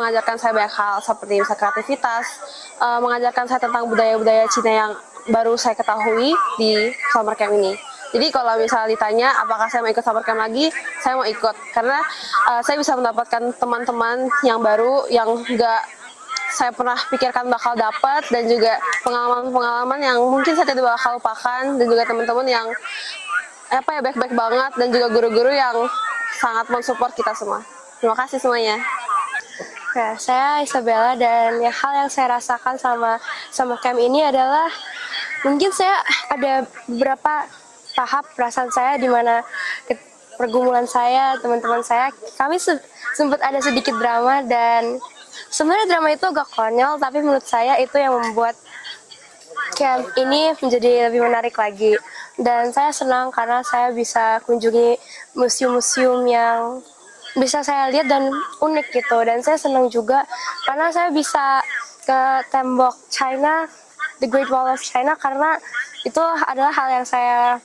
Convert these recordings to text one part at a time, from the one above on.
mengajarkan saya banyak hal seperti misalnya kreativitas, mengajarkan saya tentang budaya-budaya Cina yang baru saya ketahui di summer camp ini. Jadi kalau misalnya ditanya apakah saya mau ikut summer camp lagi, saya mau ikut karena saya bisa mendapatkan teman-teman yang baru yang nggak saya pernah pikirkan bakal dapat, dan juga pengalaman-pengalaman yang mungkin saya tidak bakal lupakan, dan juga teman-teman yang baik-baik banget, dan juga guru-guru yang sangat mensupport kita semua. Terima kasih semuanya. Ya, saya Isabella, dan hal yang saya rasakan sama camp ini adalah mungkin saya ada beberapa tahap perasaan saya di mana pergumulan saya, teman-teman saya, kami sempat ada sedikit drama, dan sebenarnya drama itu agak konyol, tapi menurut saya itu yang membuat camp ini menjadi lebih menarik lagi. Dan saya senang karena saya bisa kunjungi museum-museum yang bisa saya lihat dan unik gitu. Dan saya senang juga karena saya bisa ke tembok China, The Great Wall of China, karena itu adalah hal yang saya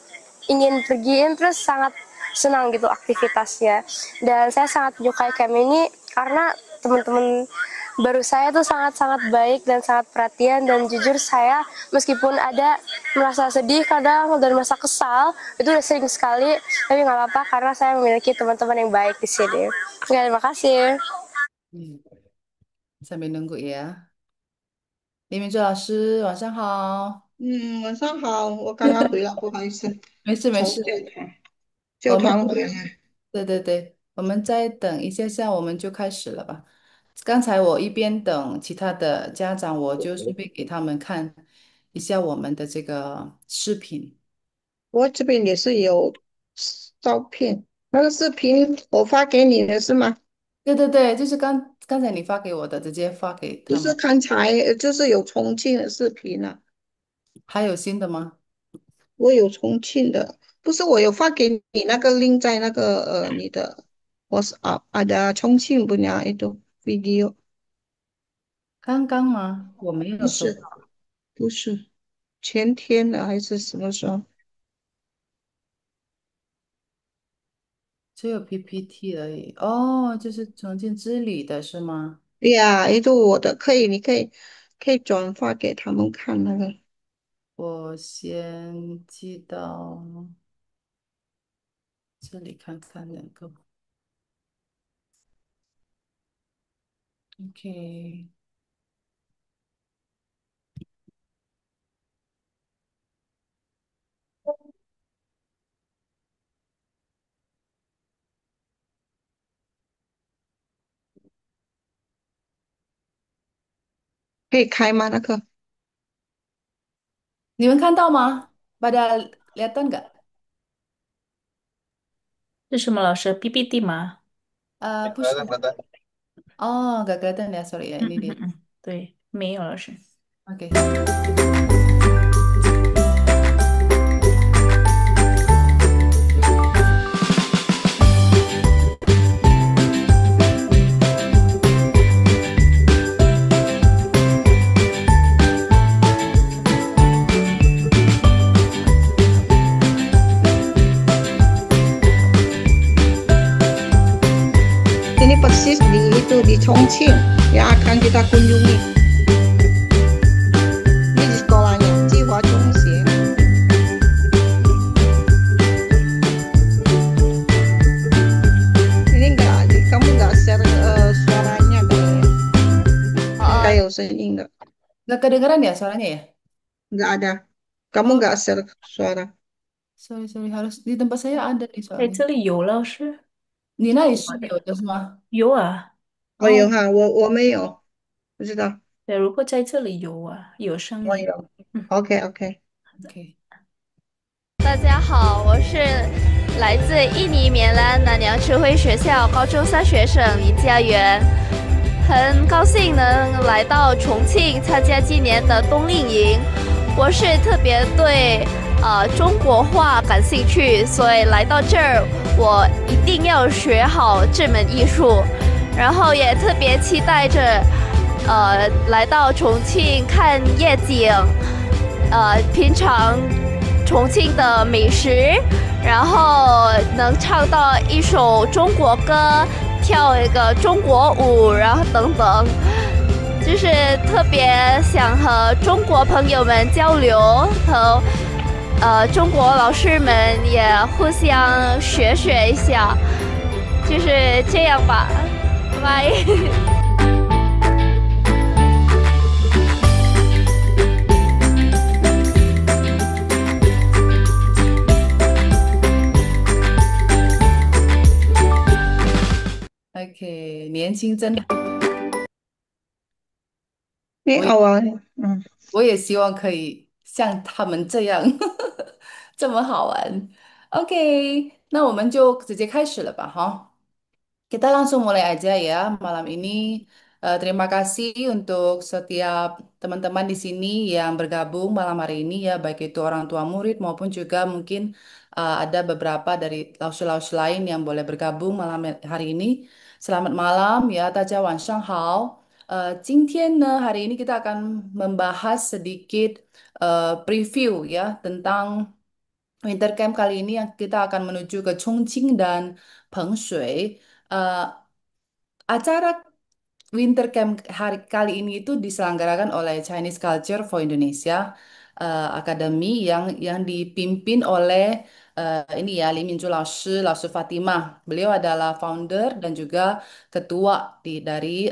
ingin pergiin, terus sangat senang gitu aktivitasnya. Dan saya sangat menyukai camp ini karena teman-teman baru saya tuh sangat-sangat baik dan sangat perhatian, dan jujur saya meskipun ada merasa sedih kadang dan merasa kesal, itu udah sering sekali, tapi nggak apa-apa karena saya memiliki teman-teman yang baik di sini. Ya, terima kasih. Sambil nunggu ya. 李明珠老师，晚上好。晚上好，我刚刚回来，不好意思，没事没事，从教我们堂回来。对对对，我们再等一下下，我们就开始了吧。刚才我一边等其他的家长，我就顺便给他们看一下我们的这个视频。我这边也是有照片，那个视频我发给你的是吗？对对对，就是刚才你发给我的，直接发给就是他们。刚才就是有重庆的视频了，还有新的吗？我有重庆的，不是我有发给你那个 link 在那个你的 WhatsApp ada Chongqing punya itu video，刚刚吗？我没有收到，不是不是前天的还是什么时候？只有 PPT 而已。哦，就是重庆之旅的是吗？对呀，itu 我的，可以，你可以转发给他们看那个。我先寄到这里看看两个。OK，可以开吗？那个你们看到吗？Pada kelihatan nggak？是什么老师？PPT 吗？不是。哦，nggak kelihatan ya, sorry ya, 嗯 ini 嗯 dia。嗯嗯，对，没有老师。Oke。ini persis di itu di Chongqing yang akan kita kunjungi. Ini di sekolahnya, Jihua Chongxie. Ini kamu nggak share suaranya kayaknya. Nggak有声音的， Nggak kedengeran ya suaranya ya? nggak ada. Kamu Oh, nggak share suara. sorry sorry, harus di tempat saya ada nih 哎，soalnya. 这里有老师，你那里是我的有的是吗？有啊，哦，有哦哈，我没有，不知道。对，如果在这里有啊，有声音。我有。嗯， OK OK。，OK。大家好，我是来自印尼棉兰南洋智慧学校高中三学生林佳媛，很高兴能来到重庆参加今年的冬令营。我是特别对中国话感兴趣，所以来到这儿，我一定要学好这门艺术，然后也特别期待着来到重庆看夜景，品尝重庆的美食，然后能唱到一首中国歌，跳一个中国舞，然后等等，就是特别想和中国朋友们交流，和中国老师们也互相学一下，就是这样吧，拜拜。OK，年轻真好，我也没有啊，嗯。我也希望可以像他们这样这么好玩。OK，那我们就直接开始了吧，哈。Kita langsung mulai aja ya malam ini. Terima kasih untuk setiap teman-teman di sini yang bergabung malam hari ini ya, baik itu orang tua murid maupun juga mungkin ada beberapa dari laus-laus lain yang boleh bergabung malam hari ini. Selamat malam ya, 大家晚上好. 今天呢, hari ini kita akan membahas sedikit preview ya tentang winter camp kali ini yang kita akan menuju ke Chongqing dan Pengshui. Eh, Acara Winter Camp hari kali ini itu diselenggarakan oleh Chinese Culture for Indonesia Academy yang dipimpin oleh ini ya Li Minju Laoshi Fatimah. Beliau adalah founder dan juga ketua dari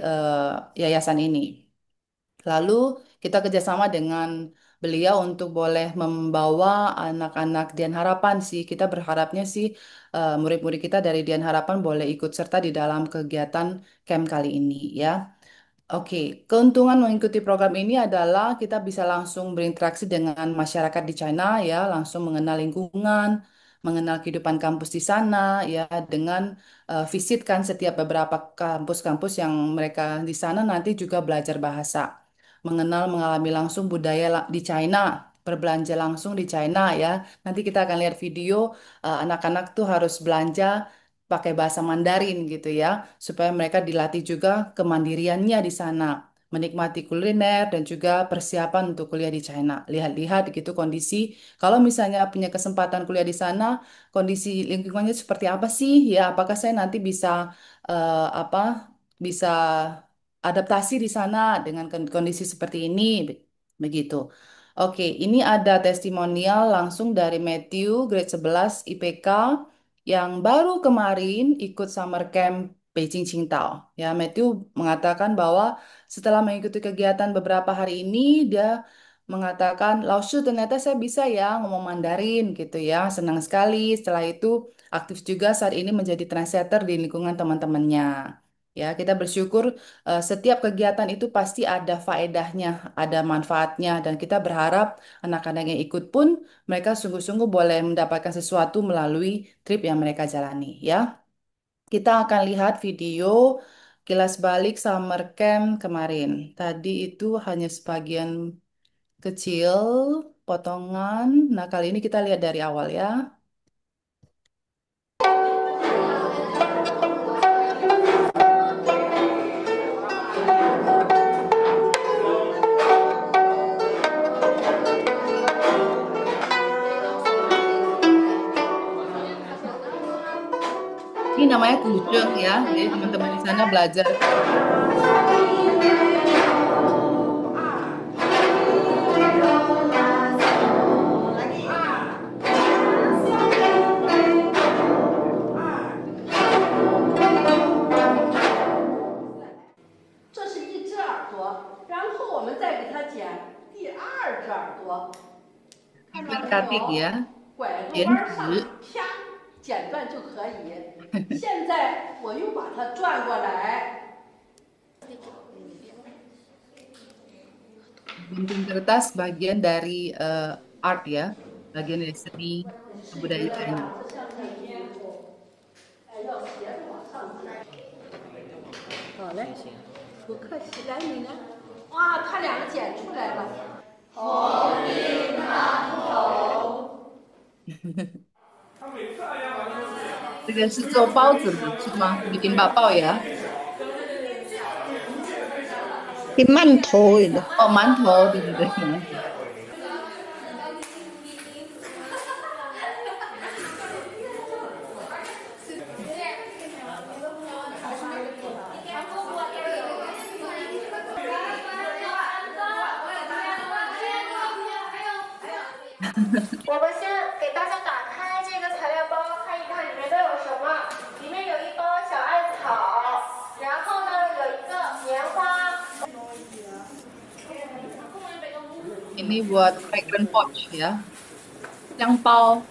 yayasan ini. Lalu kita kerjasama dengan beliau untuk boleh membawa anak-anak Dian Harapan sih. Kita berharapnya sih murid-murid kita dari Dian Harapan boleh ikut serta di dalam kegiatan camp kali ini ya. Oke, keuntungan mengikuti program ini adalah kita bisa langsung berinteraksi dengan masyarakat di China ya, langsung mengenal lingkungan, mengenal kehidupan kampus di sana ya, dengan visitkan setiap beberapa kampus-kampus yang mereka di sana nanti juga belajar bahasa, mengalami langsung budaya di China, berbelanja langsung di China ya. Nanti kita akan lihat video anak-anak tuh harus belanja pakai bahasa Mandarin gitu ya supaya mereka dilatih juga kemandiriannya di sana, menikmati kuliner dan juga persiapan untuk kuliah di China. Lihat-lihat gitu kondisi, kalau misalnya punya kesempatan kuliah di sana, kondisi lingkungannya seperti apa sih? Ya, apakah saya nanti bisa apa? Bisa adaptasi di sana dengan kondisi seperti ini, begitu. Oke, ini ada testimonial langsung dari Matthew, grade 11 IPK yang baru kemarin ikut summer camp Beijing Qingdao. Ya, Matthew mengatakan bahwa setelah mengikuti kegiatan beberapa hari ini, dia mengatakan, Laoshu ternyata saya bisa ya ngomong Mandarin gitu ya. Senang sekali. Setelah itu aktif juga saat ini menjadi translator di lingkungan teman-temannya. Ya, kita bersyukur setiap kegiatan itu pasti ada faedahnya, ada manfaatnya, dan kita berharap anak-anak yang ikut pun mereka sungguh-sungguh boleh mendapatkan sesuatu melalui trip yang mereka jalani ya. Kita akan lihat video kilas balik summer camp kemarin. Tadi itu hanya sebagian kecil, potongan. Nah, kali ini kita lihat dari awal ya. ，ini namanya gudeg ya. Jadi teman-teman di sana belajar. 这是一只耳朵，然后我们再给它剪第二只耳朵，看到了没 Berkatik 有？ ya. 拐个 剪 弯儿上，纸。啪，剪断就可以。现在我又把它转过来。 Gunting kertas bagian dari art ya, bagian dari seni budaya China. 好嘞，不客气，来你呢？哇，它两个剪出来了。红缨烫头。这个是做包子嘛，是吗？bikin bakpao ya? Di mantou itu. Oh, mantou, 对对对，馒头。我们先给大家打开这个材料包，看一看里面都有什么。里面有一包小艾草，然后呢有一个棉花。Ini buat fragrant pouch ya. Yang bao.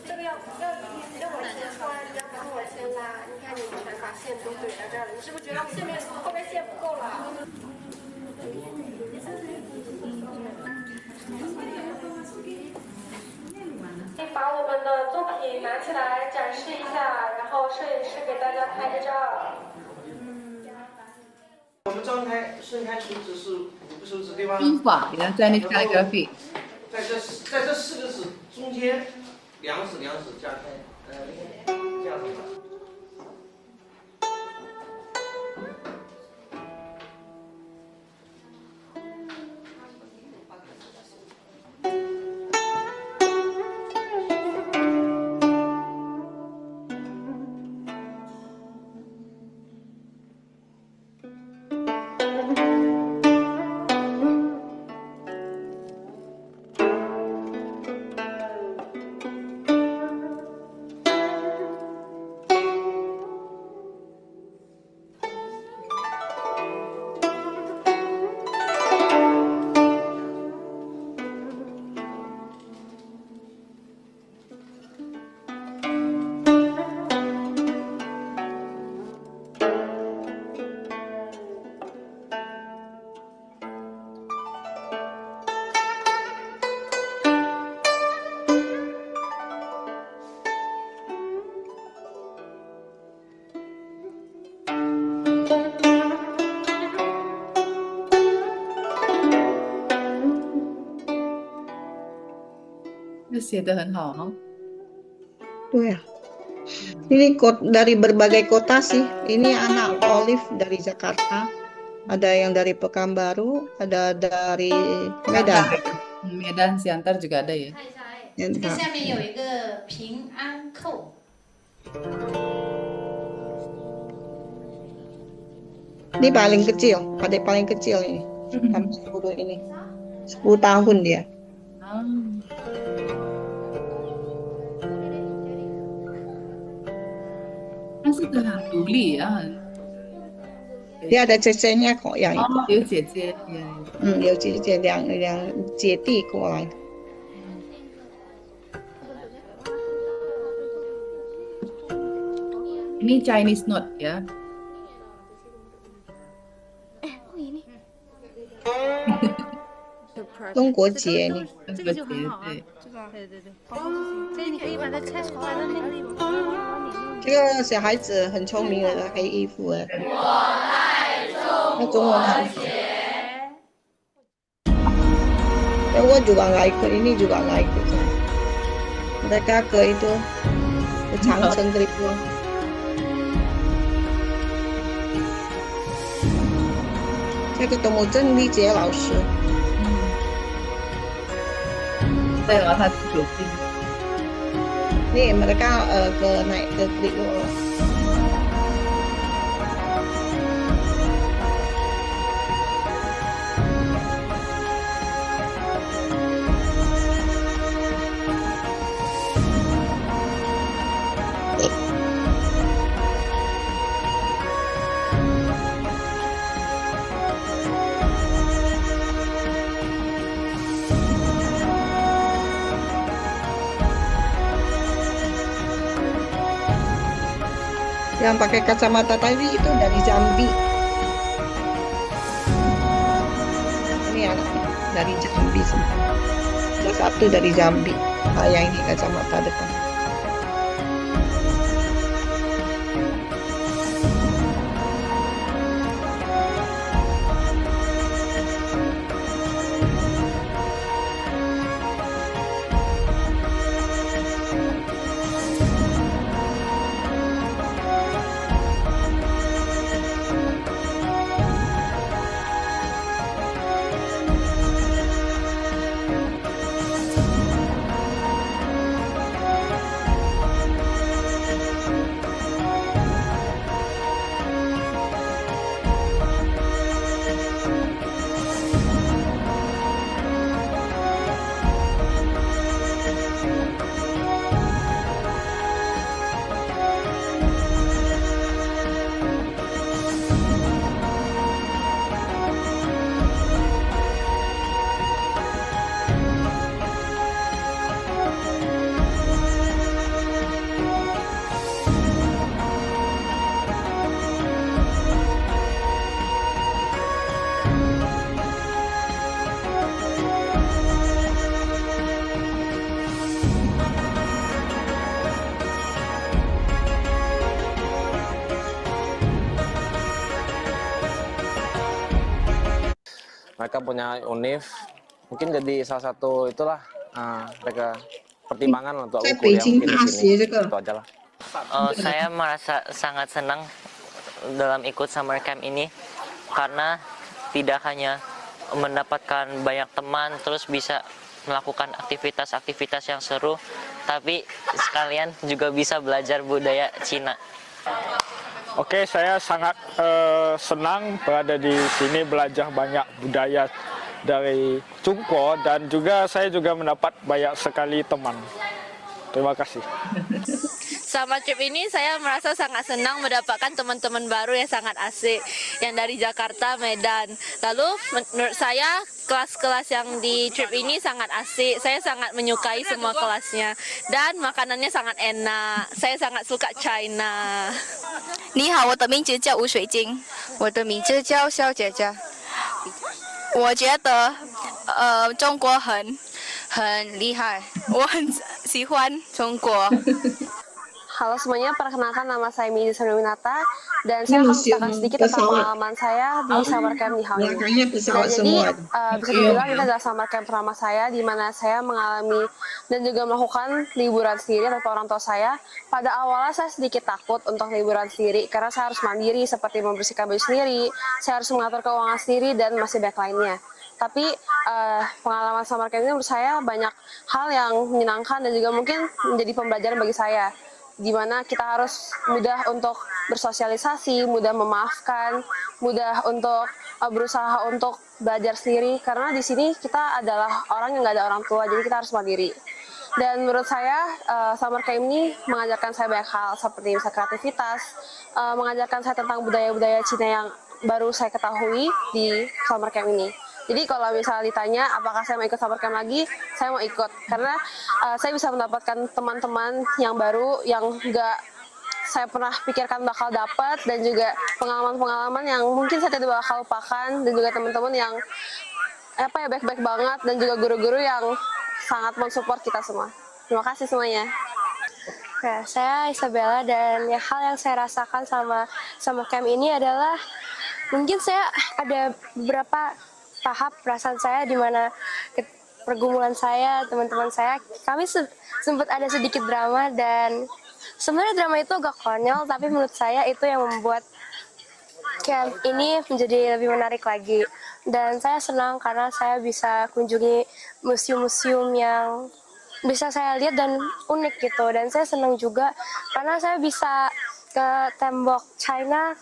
这个要让我先穿，然后我先拉。你看你们全把线都怼在这儿了，你是不是觉得后面线不够了？把我们的作品拿起来展示一下，然后摄影师给大家拍个照。我们张开伸开手指是5个手指对吧？书法呀，Chinese calligraphy。在这4个指中间两指夹开，这样子吧。这写的很好哈。对啊. Ini dari berbagai kota sih. Ini anak Olive dari Jakarta. Ada yang dari Pekanbaru, ada dari Medan. Medan Siantar juga ada ya. 这个下面有一个平安扣。Ini paling kecil, adik paling kecil ini. Sampai 10 ini. 10 tahun dia. Dia ada cecenya kok yang itu. 有姐姐，有姐姐两姐弟过来。Ini Chinese note ya. 中国结呢？这个就很好啊，对，这你可以把它拆出来了那个。这个小孩子很聪明的黑衣服哎。我爱中文很好。我juga nggak ikut, ini juga nggak ikut. Mereka ke itu ke Changcheng ke itu. Saya ketemu Zheng Lijie 老师。对了，他决定。Nih mereka naik ke Kriwo. Yang pakai kacamata tadi itu dari Jambi. Ini anak dari Jambi sih. Salah satu dari Jambi. Yang ini kacamata depan. mereka punya univ, mungkin jadi salah satu itulah mereka pertimbangan untuk aku Saya kuliah Beijing mungkin di sini. Asia juga. Itu aja lah. Saya merasa sangat senang dalam ikut summer camp ini karena tidak hanya mendapatkan banyak teman terus bisa melakukan aktivitas-aktivitas yang seru, tapi sekalian juga bisa belajar budaya Cina. Oke, saya sangat senang berada di sini belajar banyak budaya dari Jungko dan juga saya juga mendapat banyak sekali teman. Terima kasih. Sama trip ini saya merasa sangat senang mendapatkan teman-teman baru yang sangat asik yang dari Jakarta, Medan. Lalu menurut saya kelas-kelas yang di trip ini sangat asik. Saya sangat menyukai semua kelasnya dan makanannya sangat enak. Saya sangat suka China. 你好，我的名字叫吴水晶。我的名字叫肖姐姐。我觉得，中国很厉害，我很喜欢中国。 Halo semuanya, perkenalkan nama saya Midi Winata dan saya akan menceritakan sedikit tentang pengalaman saya di summer camp di Hao Ini. Belakangnya pesawat Jadi semua. bisa dibilang ini adalah summer camp pertama saya di mana saya mengalami dan juga melakukan liburan sendiri tanpa orang tua saya. Pada awalnya saya sedikit takut untuk liburan sendiri karena saya harus mandiri seperti membersihkan baju sendiri, saya harus mengatur keuangan sendiri dan masih banyak lainnya. Tapi pengalaman summer camp ini menurut saya banyak hal yang menyenangkan dan juga mungkin menjadi pembelajaran bagi saya, di mana kita harus mudah untuk bersosialisasi, mudah memaafkan, mudah untuk berusaha untuk belajar sendiri karena di sini kita adalah orang yang nggak ada orang tua, jadi kita harus mandiri. Dan menurut saya summer camp ini mengajarkan saya banyak hal seperti misalnya kreativitas, mengajarkan saya tentang budaya-budaya Cina yang baru saya ketahui di summer camp ini. Jadi kalau misalnya ditanya apakah saya mau ikut summer camp lagi, saya mau ikut karena saya bisa mendapatkan teman-teman yang baru yang nggak saya pernah pikirkan bakal dapat dan juga pengalaman-pengalaman yang mungkin saya tidak bakal lupakan dan juga teman-teman yang baik-baik banget dan juga guru-guru yang sangat mensupport kita semua. Terima kasih semuanya. Oke, saya Isabella dan hal yang saya rasakan sama summer camp ini adalah mungkin saya ada beberapa tahap perasaan saya di mana pergumulan saya, teman-teman saya, kami sempat ada sedikit drama dan sebenarnya drama itu agak konyol, tapi menurut saya itu yang membuat camp ini menjadi lebih menarik lagi. Dan saya senang karena saya bisa kunjungi museum-museum yang bisa saya lihat dan unik gitu. Dan saya senang juga karena saya bisa ke tembok China,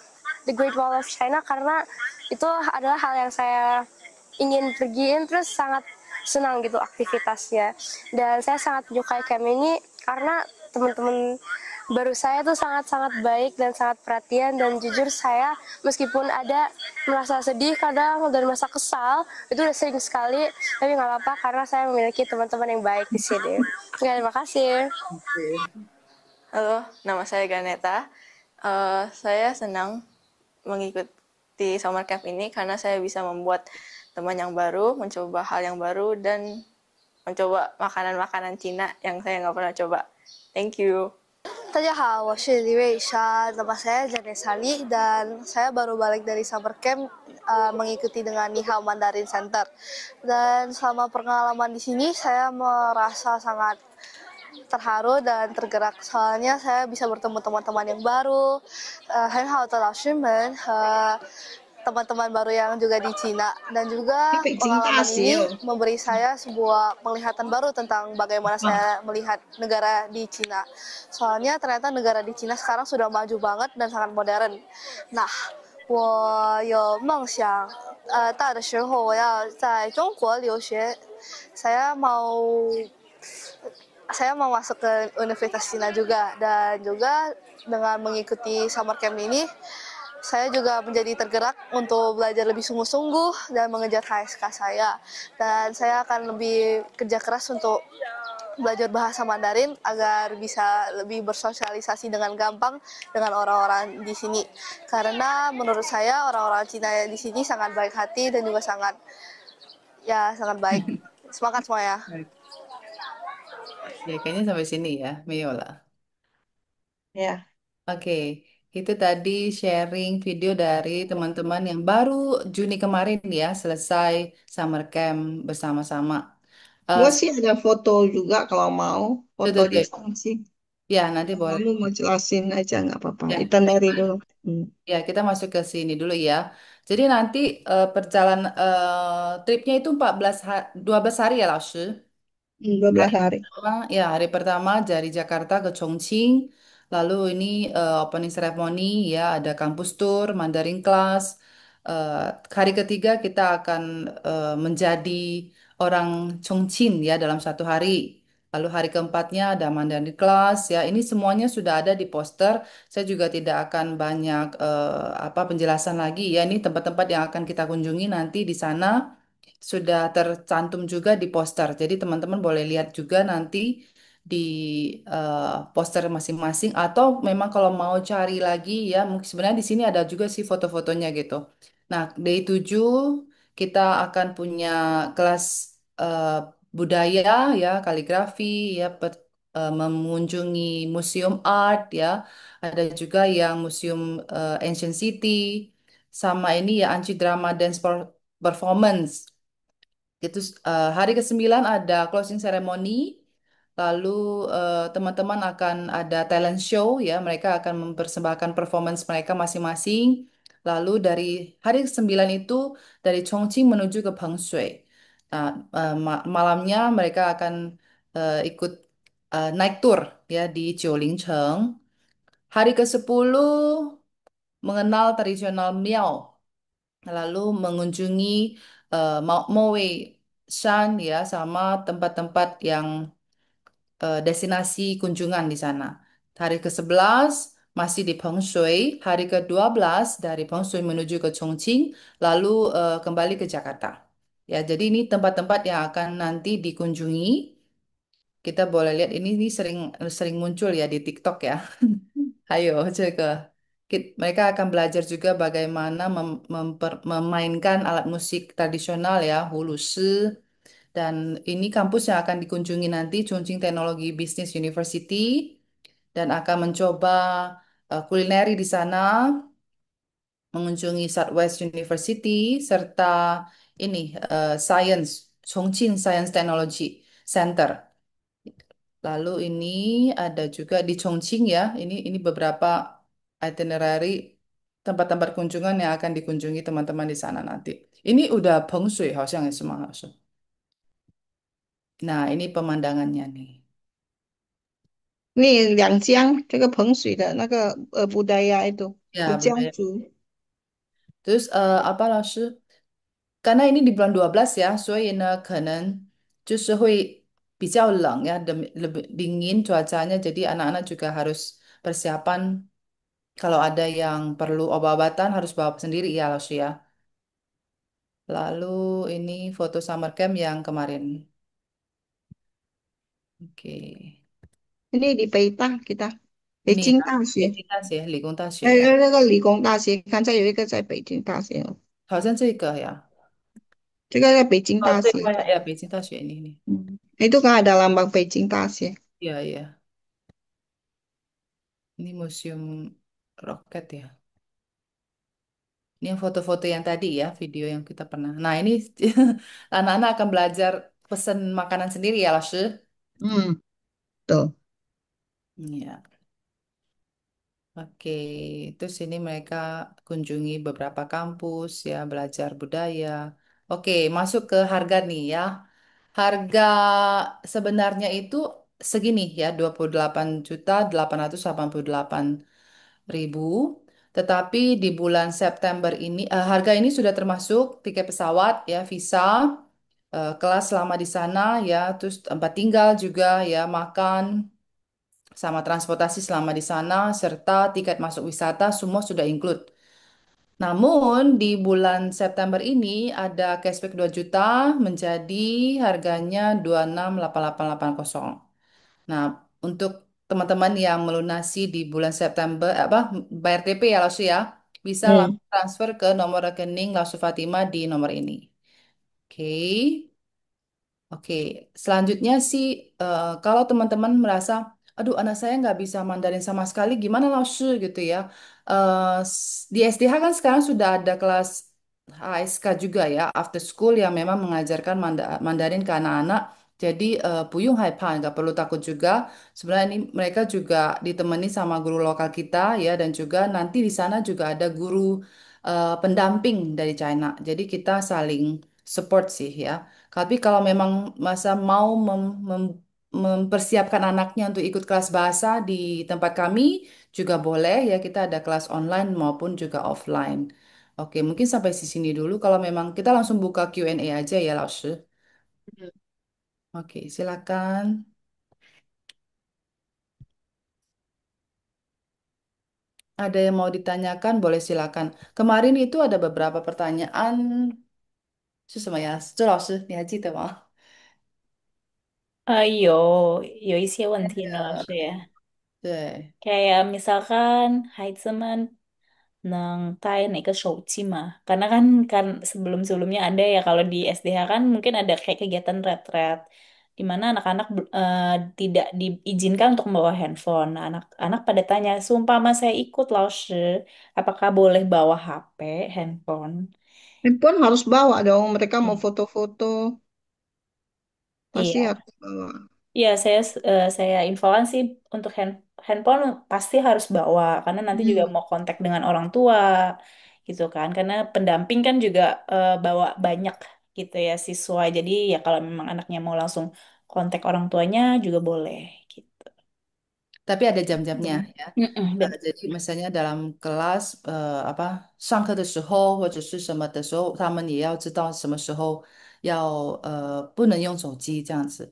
The Great Wall of China, karena itu adalah hal yang saya ingin pergiin, terus sangat senang gitu aktivitasnya. Dan saya sangat menyukai camp ini karena teman-teman baru saya tuh sangat-sangat baik dan sangat perhatian, dan jujur saya meskipun ada merasa sedih kadang dan merasa kesal, itu udah sering sekali, tapi nggak apa-apa karena saya memiliki teman-teman yang baik di sini. Ya, terima kasih. Halo, nama saya Ganeta. Saya senang mengikuti summer camp ini karena saya bisa membuat teman yang baru, mencoba hal yang baru, dan mencoba makanan-makanan Cina yang saya nggak pernah coba. Thank you. 大家好，我是李瑞莎，nama saya Janet Sali dan saya baru balik dari summer camp mengikuti dengan Nihao Mandarin Center. Dan selama pengalaman di sini saya merasa sangat terharu dan tergerak soalnya saya bisa bertemu teman-teman yang baru, 很好的老师们和 teman-teman baru yang juga di Cina, dan juga pengalaman ini memberi saya sebuah penglihatan baru tentang bagaimana saya melihat negara di Cina. Soalnya ternyata negara di Cina sekarang sudah maju banget dan sangat modern. Nah, 我有梦想，大的时候我要在中国留学。saya mau masuk ke Universitas Cina juga, dan juga dengan mengikuti summer camp ini saya juga menjadi tergerak untuk belajar lebih sungguh-sungguh dan mengejar HSK saya. Dan saya akan lebih kerja keras untuk belajar bahasa Mandarin agar bisa lebih bersosialisasi dengan gampang dengan orang-orang di sini. Karena menurut saya orang-orang Cina di sini sangat baik hati dan juga sangat baik. Semangat semuanya. Ya, kayaknya sampai sini ya, Mio lah. Ya. Oke, Itu tadi sharing video dari teman-teman yang baru Juni kemarin ya selesai summer camp bersama-sama. Eh, Gua sih ada foto juga kalau mau. Foto tuh, di tuh. sana sih. Ya, nanti Kalau boleh. kamu mau jelasin aja nggak apa-apa. Ya, Itinerary dulu. Hmm. ya, kita masuk ke sini dulu ya. Jadi nanti perjalanan tripnya itu 12 hari ya, Laus. 12 hari. Ya, hari pertama dari Jakarta ke Chongqing. Lalu ini opening ceremony ya, ada kampus tour, Mandarin class. Eh, Hari ketiga kita akan menjadi orang Chongqing ya dalam 1 hari. Lalu hari keempatnya ada Mandarin class ya. Ini semuanya sudah ada di poster. Saya juga tidak akan banyak apa penjelasan lagi ya. Ini tempat-tempat yang akan kita kunjungi nanti di sana sudah tercantum juga di poster. Jadi teman-teman boleh lihat juga nanti di poster masing-masing atau memang kalau mau cari lagi ya mungkin sebenarnya di sini ada juga sih foto-fotonya gitu. Nah, day 7 kita akan punya kelas eh, budaya ya, kaligrafi ya, mengunjungi museum art ya. Ada juga yang museum Ancient City sama ini ya Anci Drama Dance Performance. Itu hari ke-9 ada closing ceremony, lalu teman-teman akan ada talent show ya, mereka akan mempersembahkan performance mereka masing-masing. Lalu dari hari ke-9 itu dari Chongqing menuju ke Pengshui. Nah, malamnya mereka akan ikut naik tour ya di Jiulingcheng. Hari ke-10 mengenal tradisional Miao lalu mengunjungi Moe Shan ya sama tempat-tempat yang destinasi kunjungan di sana. Hari ke-11 masih di Pengshui, hari ke-12 dari Pengshui menuju ke Chongqing, lalu kembali ke Jakarta. Ya, jadi ini tempat-tempat yang akan nanti dikunjungi. Kita boleh lihat ini sering sering muncul ya di TikTok ya. Ayo, Jeke. Mereka akan belajar juga bagaimana memainkan alat musik tradisional ya, hulusi. Dan ini kampus yang akan dikunjungi nanti, Chongqing Technology Business University. Dan akan mencoba kulineri di sana, mengunjungi Southwest University, serta ini Science, Chongqing Science Technology Center. Lalu ini ada juga di Chongqing ya. Ini beberapa itinerary tempat-tempat kunjungan yang akan dikunjungi teman-teman di sana nanti. Ini udah Pengshui, 好像也是吗？好像。Nah, ini pemandangannya nih. 你两江这个彭水的那个budaya itu Ya, Bujang budaya. Zhu. Terus apa 老师? Karena ini di bulan 12 ya, 所以呢，可能就是会比较冷ya, lebih dingin cuacanya. Jadi anak-anak juga harus persiapan kalau ada yang perlu obat-obatan harus bawa sendiri ya, 老师 ya. Lalu ini foto summer camp yang kemarin. Oke. Ini di Peitang kita. Ini 北京 ya, 大学，北京大学、理工大学呀，那个理工大学，刚才有一个在北京大学哦，好像这个呀，这个在北京哦，对，大学。ya, ya, 北京大学ini. Hmm. Itu kan ada lambang Beijing 大学。Iya, iya. Ini museum roket ya. Ini yang foto-foto yang tadi ya, video yang kita pernah. Nah, ini anak-anak akan belajar pesen makanan sendiri ya, 老师. Hmm, tuh. Iya. Oke, terus ini mereka kunjungi beberapa kampus ya, belajar budaya. Oke, masuk ke harga nih ya. Harga sebenarnya itu segini ya, 28.888.000. Tetapi di bulan September ini, harga ini sudah termasuk tiket pesawat ya, visa, kelas selama di sana ya, terus tempat tinggal juga ya, makan, sama transportasi selama di sana, serta tiket masuk wisata semua sudah include. Namun di bulan September ini ada cashback 2 juta menjadi harganya 26.8880. Nah, untuk teman-teman yang melunasi di bulan September apa bayar TP ya langsung ya, bisa Hmm. langsung transfer ke nomor rekening Langsung Fatima di nomor ini. Oke. Oke, selanjutnya sih kalau teman-teman merasa, aduh anak saya nggak bisa Mandarin sama sekali, gimana Laoshi gitu ya? Di SDH kan sekarang sudah ada kelas HSK juga ya, after school yang memang mengajarkan Mandarin ke anak-anak. Jadi Puyung Haipan, nggak perlu takut juga. Sebenarnya ini mereka juga ditemani sama guru lokal kita ya, dan juga nanti di sana juga ada guru pendamping dari China. Jadi kita saling support sih ya. Tapi kalau memang masa mau mempersiapkan anaknya untuk ikut kelas bahasa di tempat kami juga boleh ya, kita ada kelas online maupun juga offline. Oke, mungkin sampai di sini dulu. Kalau memang kita langsung buka Q&A aja ya, Laoshi. Oke, silakan. Ada yang mau ditanyakan, boleh silakan. Kemarin itu ada beberapa pertanyaan. 是什么呀？周老师，你还记得吗？有一些问题呢，老师。对，Kayak misalkan Heizeman nang tay naik ke Shouji mah. Karena kan sebelum-sebelumnya ada ya kalau di SDH kan mungkin ada kayak kegiatan retret di mana anak-anak tidak diizinkan untuk membawa handphone. Nah, anak-anak pada tanya, "Sumpah mas saya ikut Laoshi, apakah boleh bawa HP, handphone?" Handphone harus bawa dong. Mereka mau Hmm. foto-foto, pasti Iya. harus bawa. Iya, saya infokan sih untuk handphone pasti harus bawa karena nanti juga Hmm. mau kontak dengan orang tua gitu kan. Karena pendamping kan juga bawa banyak gitu ya siswa. Jadi ya kalau memang anaknya mau langsung kontak orang tuanya juga boleh gitu. tapi ada jam-jamnya ya. Betul. Jadi misalnya dalam kelas apa上课的时候或者是什么的时候，他们也要知道什么时候要不能用手机这样子。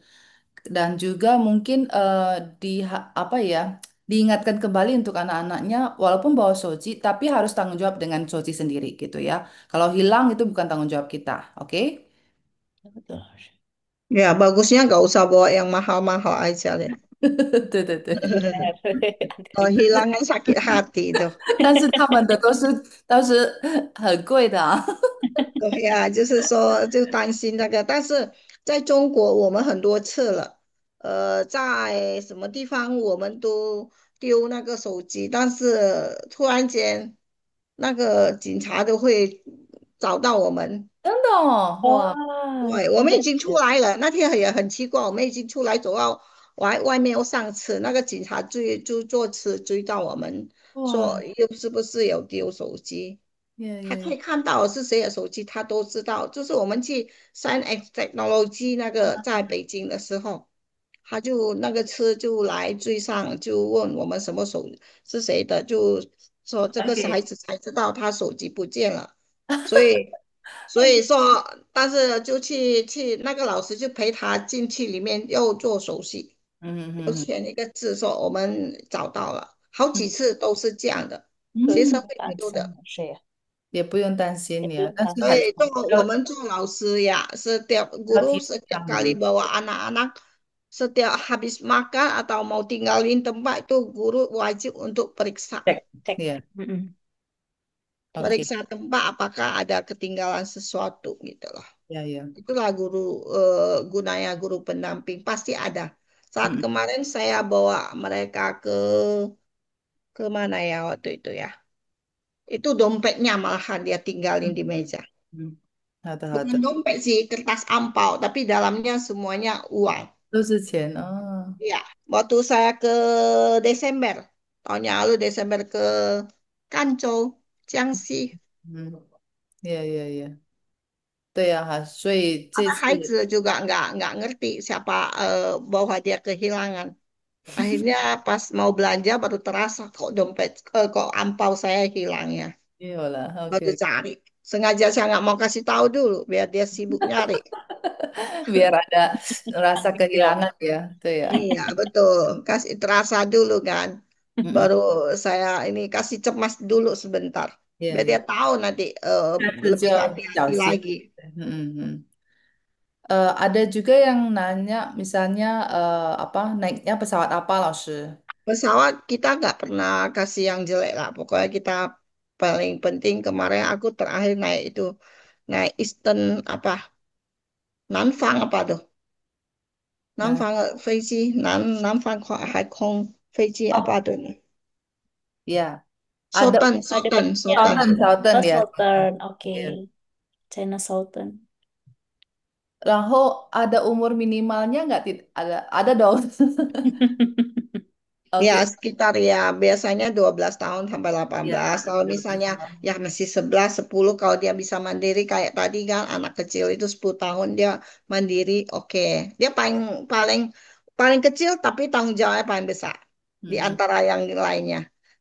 Dan juga mungkin apa ya diingatkan kembali untuk anak-anaknya walaupun bawa soji tapi harus tanggung jawab dengan soji sendiri gitu ya. Kalau hilang itu bukan tanggung jawab kita, oke? Betul. Ya, bagusnya nggak usah bawa yang mahal-mahal aja deh. 对对对。Kalau hilang kan sakit hati itu. 但是他们的都是很贵的啊。对呀，就是说就担心那个，但是在中国我们很多次了，在什么地方我们都丢那个手机，但是突然间那个警察都会找到我们。真的哦，哇，哇，对，我们已经出来了，那天也很奇怪，我们已经出来走到外面要上车，那个警察就坐车追到我们，哇，说又是不是有丢手机？耶耶，他可以看到是谁的手机，他都知道。就是我们去 Science X Technology 那个在北京的时候，他就那个车就来追上，就问我们什么手是谁的，就说这个孩子才知道他手机不见了，所以说，但是就去那个老师就陪他进去里面又做手续，又嗯嗯签一个字说我们找到了，好几次都是这样的，学生嗯，会感记录的。恩是呀，也不用担心也你啊，但是不用担心。还是所以我们做老师ya, guru 要提醒他 setiap 们。kali bawa anak-anak, setiap habis makan atau mau tinggalin tempat itu guru wajib untuk periksa. Cek. Iya, oke, Periksa tempat apakah ada ketinggalan sesuatu gitu loh. ya ya. Itulah gunanya guru pendamping pasti ada. Saat Mm, kemarin saya bawa mereka ke mana ya waktu itu ya. Itu dompetnya malahan dia tinggalin di meja. 嗯，好的好 Bukan 的，dompet sih, kertas ampau, tapi dalamnya semuanya uang. 都是钱哦。Ya, waktu saya ke Desember, tahun yang lalu Desember ke Kanzhou, Jiangxi, 嗯，yeah yeah yeah，对呀哈，所以这次 孩子juga nggak ngerti siapa bahwa dia kehilangan. Akhirnya pas mau belanja baru terasa kok kok ampau saya hilangnya. 也有了，OK，Baru cari. Sengaja saya nggak mau kasih tahu dulu biar dia sibuk nyari. biar ada rasa Ya. kehilangan ya, tuh ya. Iya, betul. Kasih terasa dulu kan. Mm-mm. Baru saya ini kasih cemas dulu sebentar. Iya Biar iya. dia tahu nanti 下次就 lebih 要小 hati-hati 心。lagi. Mm-mm. Ada juga yang nanya, misalnya apa naiknya pesawat apa, Laoshi? Pesawat kita nggak pernah kasih yang jelek lah. Pokoknya kita paling penting kemarin aku terakhir naik itu. Naik Eastern apa? Nanfang apa tuh? 南 Nah, 方的飞机，南方海空飞机 oh apa tuh? ya, Ada Southern, Ada Southern, penuhnya. Southern. Southern, Southern Oh, ya. Southern. Oke. Iya. China Southern. 然后 ada umur minimalnya nggak? Ada dong. Ya, Oke. sekitar ya biasanya 12 tahun sampai delapan Iya, belas. Kalau 12 misalnya tahun. ya masih 11, 10 kalau dia bisa mandiri kayak tadi kan anak kecil itu 10 tahun dia mandiri, oke. Dia paling paling paling kecil tapi tanggung jawabnya paling besar di Hmm. antara yang lainnya.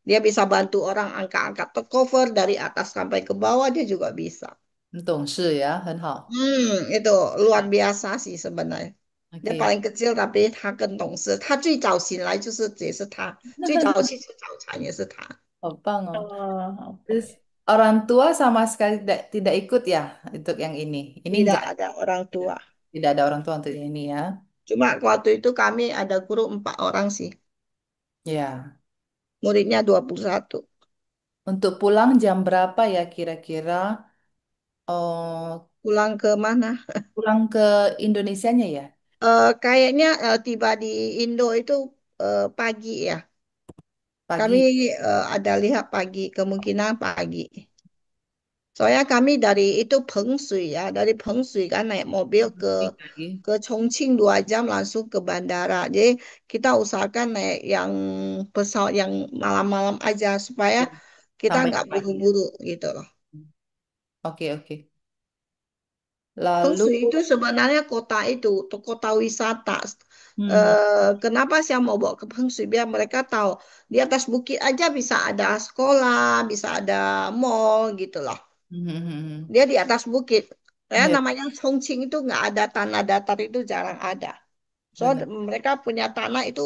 Dia bisa bantu orang angkat-angkat cover dari atas sampai ke bawah dia juga bisa. 很懂事呀，很好。Itu luar biasa sih sebenarnya. Dia Oke. paling kecil tapi他更懂事。他最早醒来就是也是他，最早去吃早餐也是他。Oh, bang, oh. Oh, Terus orang tua sama sekali tidak ikut ya untuk yang ini. Ini Tidak enggak. ada orang tua. Tidak ada orang tua untuk yang ini ya. Cuma waktu itu kami ada guru 4 orang sih. Ya. Muridnya 21. Untuk pulang jam berapa ya kira-kira? Oh, Pulang ke mana? pulang ke Indonesianya ya? Kayaknya tiba di Indo itu pagi ya. Kami Pagi. ada lihat pagi, kemungkinan pagi. Soalnya kami dari itu Pengsui ya, dari Pengsui kan naik mobil Pagi. ke Chongqing 2 jam langsung ke bandara. Jadi kita usahakan naik yang pesawat yang malam-malam aja supaya Ya, kita sampai nggak pagi ya. buru-buru gitu loh. Oke, oke. Lalu, Pengsui itu sebenarnya kota itu, kota wisata. hmm, Kenapa saya mau bawa ke Pengsui? Biar mereka tahu di atas bukit aja bisa ada sekolah, bisa ada mall gitu loh. hmm, hmm, hmm. Dia di atas bukit. Ya, Ya, namanya Chongqing itu nggak ada tanah datar itu jarang ada. Soalnya benar. mereka punya tanah itu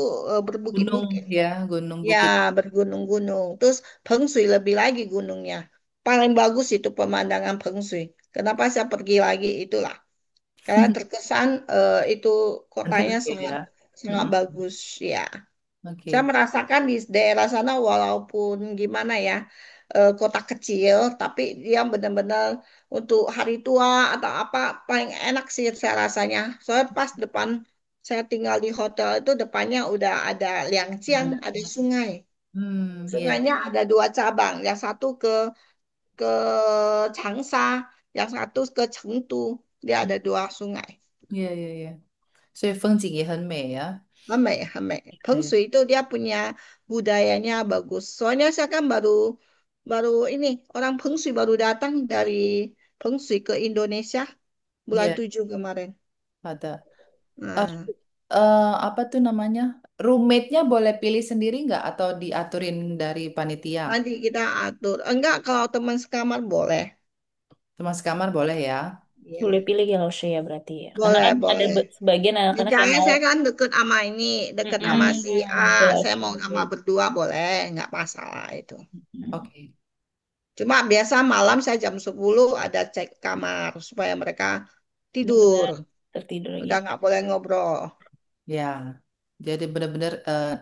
Gunung berbukit-bukit. ya, gunung Ya, bukit. bergunung-gunung. Terus Pengsui lebih lagi gunungnya. Paling bagus itu pemandangan Pengsui. Kenapa saya pergi lagi itulah. Karena terkesan itu kotanya Cantik sangat ya. sangat Hmm, bagus ya. Saya oke. merasakan di daerah sana walaupun gimana ya kota kecil, tapi dia benar-benar untuk hari tua atau apa paling enak sih saya rasanya. Soalnya pas depan saya tinggal di hotel itu depannya udah ada Liangjiang, Ada. ada sungai. Ya. Sungainya ada 2 cabang, yang satu ke Changsha, yang satu ke Chengdu. Dia ada 2 sungai. 耶，所以风景也很美呀。Hamai, hamai. Iya. Fengshui itu dia punya budayanya bagus. Soalnya saya kan baru baru ini orang Fengshui baru datang dari Fengshui ke Indonesia bulan Iya, 7 kemarin. ada. Eh, Nah, apa tuh namanya? Roommate-nya boleh pilih sendiri nggak atau diaturin dari panitia? nanti kita atur. Enggak, kalau teman sekamar boleh. Teman sekamar boleh ya? boleh Iya. pilih kalau saya berarti ya. Karena Boleh, kan ada boleh. sebagian anak-anak yang Misalnya mau. saya kan deket sama ini, deket sama si A, Jelas. saya mau sama berdua boleh, nggak masalah itu. Oke. Cuma biasa malam saya jam 10 ada cek kamar supaya mereka tidur. Benar tertidur Udah ya. nggak boleh ngobrol. Ya, jadi benar-benar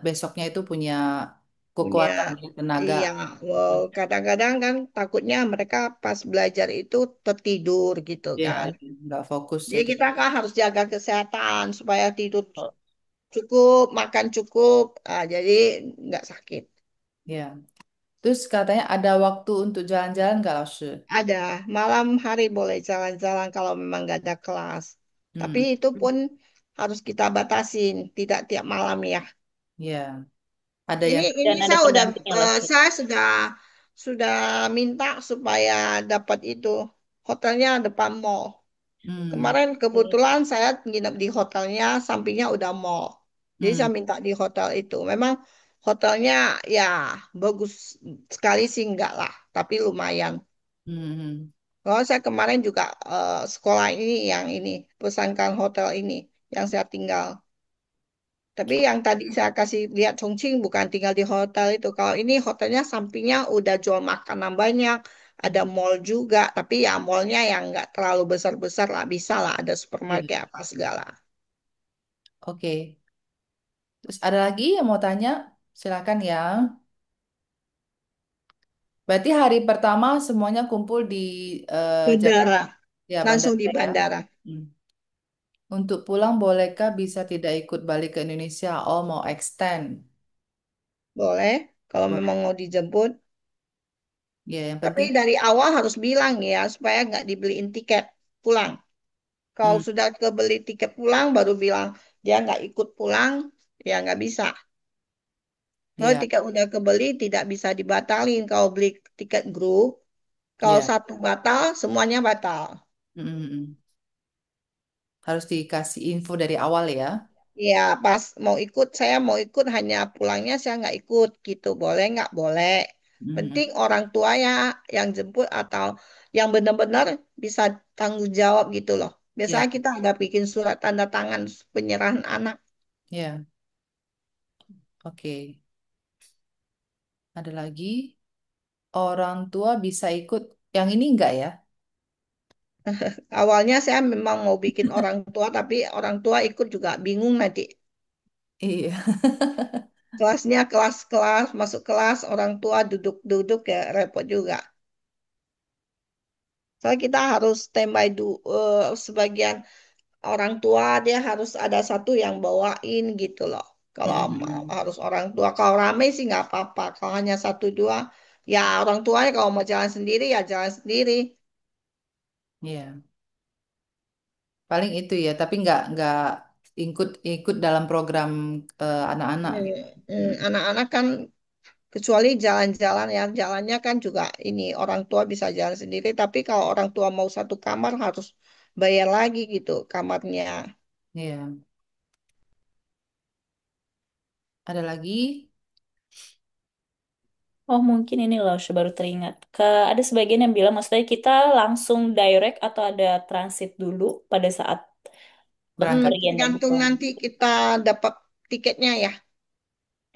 besoknya itu punya Punya, kekuatan, tenaga. iya, wow, kadang-kadang kan takutnya mereka pas belajar itu tertidur gitu Ya, kan. nggak fokus Jadi jadi. kita kan harus jaga kesehatan supaya tidur cukup, makan cukup, jadi nggak sakit. Ya. Terus katanya ada waktu untuk jalan-jalan nggak, Laus? Ada, malam hari boleh jalan-jalan kalau memang nggak ada kelas. Tapi Hmm. itu pun harus kita batasin, tidak tiap malam ya. Ya, ada Ini yang ini Dan ada pendampingnya lah. saya sudah minta supaya dapat itu hotelnya depan mall. hmm, Kemarin kebetulan saya nginep di hotelnya sampingnya udah mall. Jadi hmm, saya minta di hotel itu. Memang hotelnya ya bagus sekali sih enggak lah, tapi lumayan. hmm, hmm. Kalau saya kemarin juga sekolah ini pesankan hotel ini yang saya tinggal. Tapi yang tadi saya kasih lihat Chongqing bukan tinggal di hotel itu. Kalau ini hotelnya sampingnya udah jual makanan banyak, ada mall juga. Tapi ya mallnya yang nggak terlalu besar-besar lah, bisa lah ada Iya. supermarket apa segala. Oke. Terus ada lagi yang mau tanya? Silakan ya. Berarti hari pertama semuanya kumpul di Bandara, Jakarta, ya langsung di bandara ya. bandara. Hmm. Untuk pulang bolehkah bisa tidak ikut balik ke Indonesia? Oh, mau extend. Boleh, kalau Boleh. memang mau dijemput. Ya, yang Tapi penting. dari awal harus bilang ya, supaya nggak dibeliin tiket pulang. Kalau Hmm, sudah kebeli tiket pulang, baru bilang dia nggak ikut pulang, ya nggak bisa. Kalau ya, tiket udah kebeli, tidak bisa dibatalin. Kalau beli tiket grup, kalau ya. satu batal, semuanya batal. Mm, mm, mm. Harus dikasih info dari awal ya. Ya, pas mau ikut, saya mau ikut hanya pulangnya saya nggak ikut gitu. Boleh nggak? Boleh. Mm, mm. Penting orang tua ya yang jemput atau yang benar-benar bisa tanggung jawab gitu loh. Ya, Biasanya kita ada bikin surat tanda tangan penyerahan anak. ya. Oke. Ada lagi. Orang tua bisa ikut. Yang ini enggak ya? Awalnya saya memang mau bikin orang tua, tapi orang tua ikut juga bingung nanti. Iya. Kelasnya kelas-kelas, masuk kelas, orang tua duduk-duduk ya repot juga. Soalnya kita harus standby sebagian orang tua dia harus ada satu yang bawain gitu loh. Kalau Mm, mm, harus orang tua, kalau rame sih nggak apa-apa. Kalau hanya satu dua, ya orang tuanya kalau mau jalan sendiri ya jalan sendiri. mm. Iya. Paling itu ya, tapi nggak ikut ikut dalam program anak-anak gitu. Mm. Anak-anak kan kecuali jalan-jalan ya, jalannya kan juga ini orang tua bisa jalan sendiri. Tapi kalau orang tua mau satu kamar harus bayar lagi gitu kamarnya. Iya. Ada lagi? Oh mungkin ini loh, saya baru teringat. Ada sebagian yang bilang maksudnya kita langsung direct atau ada transit dulu pada saat Berangkat. bepergian dan Tergantung pulang. nanti kita dapat tiketnya ya.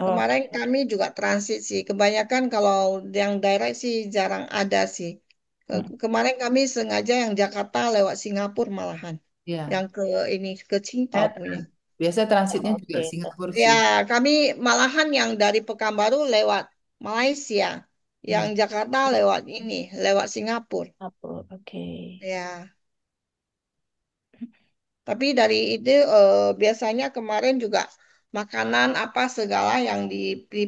Kemarin Oke. kami juga transit sih. Kebanyakan kalau yang direct sih jarang ada sih. Hmm. Kemarin kami sengaja yang Jakarta lewat Singapura malahan. Iya. Yang ke ini ke Qingdao Saya punya. biasa transitnya juga Oke. Singapura Ya, sih. kami malahan yang dari Pekanbaru lewat Malaysia. Yang Hmm. Jakarta lewat ini, lewat Singapura. Oke. Ya. Tapi dari itu biasanya kemarin juga makanan apa segala yang di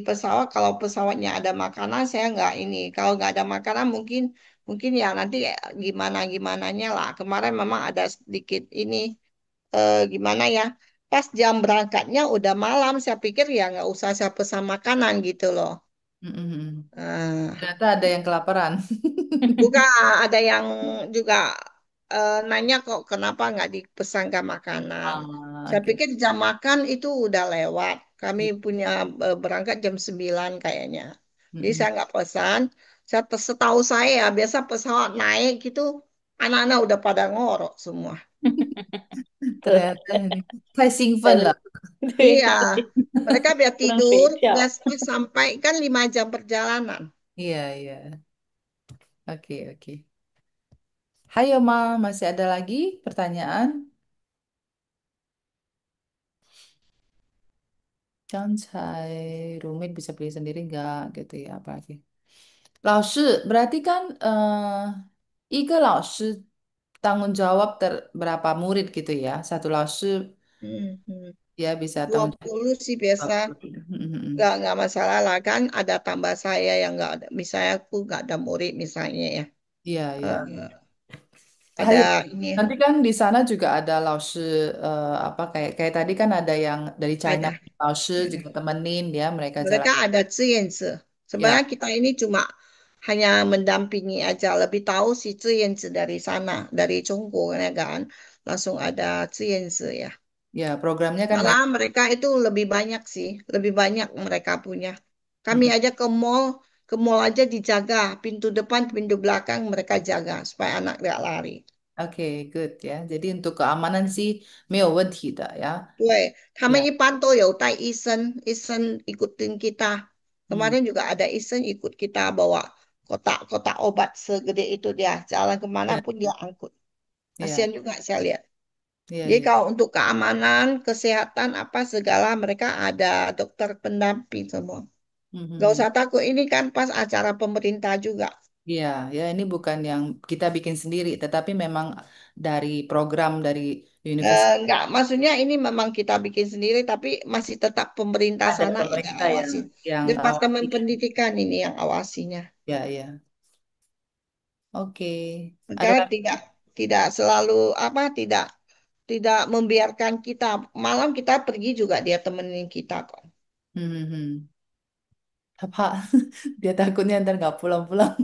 pesawat. Kalau pesawatnya ada makanan, saya nggak ini. Kalau nggak ada makanan mungkin mungkin ya nanti gimana gimananya lah. Kemarin memang ada sedikit ini gimana ya. Pas jam berangkatnya udah malam, saya pikir ya nggak usah saya pesan makanan gitu loh. Mm, mm, mm. Nah, Ternyata ada yang kelaparan. juga ada yang juga nanya kok kenapa nggak dipesankan makanan. Ah, Saya oke. pikir jam makan itu udah lewat. Kami punya berangkat jam 9 kayaknya. Mm, Jadi mm. saya nggak pesan. Setahu saya biasa pesawat naik gitu anak-anak udah pada ngorok semua. Tuh. Ternyata ini. Saya singfen Baru lah. Iya, mereka biar kurang tidur, spesial. biar sampai kan 5 jam perjalanan. Iya, iya. Oke, oke. Hayo, Ma. Masih ada lagi pertanyaan? 刚才 roommate bisa beli sendiri nggak gitu ya apalagi. 老师 berarti kan 一个老师 tanggung jawab berapa murid gitu ya. Satu 老师 Hmm, hmm. ya bisa dua tanggung jawab. puluh sih biasa. 20. Nggak masalah lah kan ada tambah saya yang nggak ada misalnya aku nggak ada murid misalnya ya. Iya, iya. Hayo, Ada ini nanti kan di sana juga ada 老师 apa kayak tadi kan ada yang dari China ada. 老师 Hmm. juga temenin ya mereka jalan. Mereka ada zhiyanzi. Ya, Sebenarnya kita ini cuma hanya mendampingi aja lebih tahu si zhiyanzi dari sana dari Jonggo ya kan langsung ada zhiyanzi ya. ya programnya kan Malah banyak. mereka itu lebih banyak sih lebih banyak mereka punya. Kami Mm-mm. aja ke mall aja dijaga pintu depan pintu belakang mereka jaga supaya anak nggak lari. Oke, good ya. Jadi untuk keamanan sih 没有问题的 ya. 对，他们 Ya. 一般都有带医生，医生 ikutin kita. Hmm. Kemarin juga ada医生 ikut kita bawa kotak-kotak obat segede itu dia. Jalan kemana Ya, pun dia angkut. ya, Kasihan juga saya lihat. ya, Jadi ya. kalau untuk keamanan, kesehatan apa segala mereka ada dokter pendamping semua. Gak Mhm. usah takut ini kan pas acara pemerintah juga. Iya, ya ini bukan yang kita bikin sendiri, tetapi memang dari program dari universitas Enggak, maksudnya ini memang kita bikin sendiri, tapi masih tetap pemerintah ada sana yang pemerintah awasi. yang Departemen awasi. Pendidikan ini yang awasinya. Ya, ya. Oke. Ada Negara lagi? tidak selalu apa tidak membiarkan kita malam kita pergi juga dia temenin kita kok. Hmm. Apa? Dia takutnya ntar nggak pulang-pulang.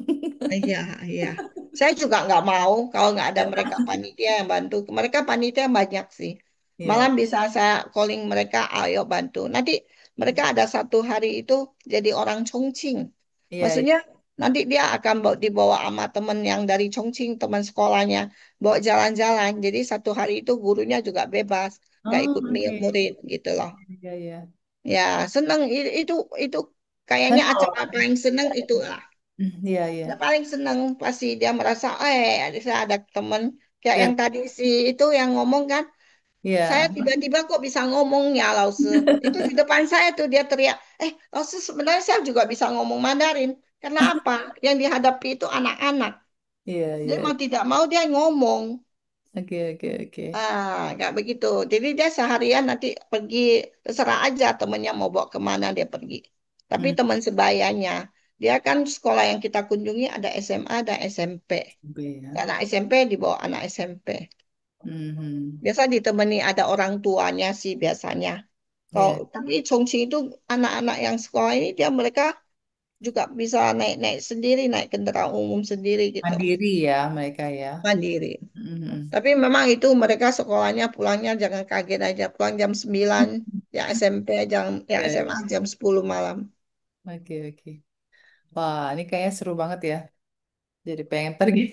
Iya, iya. Saya juga nggak mau kalau nggak ada mereka panitia yang bantu. Mereka panitia banyak sih. Iya, Malam bisa saya calling mereka, ayo bantu. Nanti mereka ada satu hari itu jadi orang Chongqing. iya, iya. Maksudnya nanti dia akan dibawa sama temen yang dari Chongqing, teman sekolahnya, bawa jalan-jalan. Jadi satu hari itu gurunya juga bebas, nggak Oh, ikut oke. murid gitu loh. Iya, iya. Ya, seneng itu kayaknya Kan acara paling seneng itu lah. iya, iya. Dia paling seneng pasti dia merasa, saya ada temen kayak Iya, yang tadi si itu yang ngomong kan, saya iya. tiba-tiba kok bisa ngomong ya Lause. Itu di depan saya tuh dia teriak, Lause sebenarnya saya juga bisa ngomong Mandarin. Karena apa? Yang dihadapi itu anak-anak. Iya, Dia iya. mau tidak mau dia ngomong. Oke, oke, oke. Nggak begitu. Jadi dia seharian nanti pergi, terserah aja temennya mau bawa kemana dia pergi. Tapi Hmm, teman sebayanya, dia kan sekolah yang kita kunjungi ada SMA dan SMP. oke ya. Anak SMP dibawa anak SMP. Hmm, Biasa ditemani ada orang tuanya sih biasanya. Kalau iya. tapi Chongqing itu anak-anak yang sekolah ini mereka juga bisa naik-naik sendiri, naik kendaraan umum sendiri gitu. Mandiri ya mereka ya. Mandiri. Hmm. Tapi memang itu mereka sekolahnya pulangnya jangan kaget aja. Pulang jam 9, ya SMP yang Iya, SMA jam 10 malam. oke, oke. Wah, ini kayaknya seru banget ya. Jadi pengen pergi.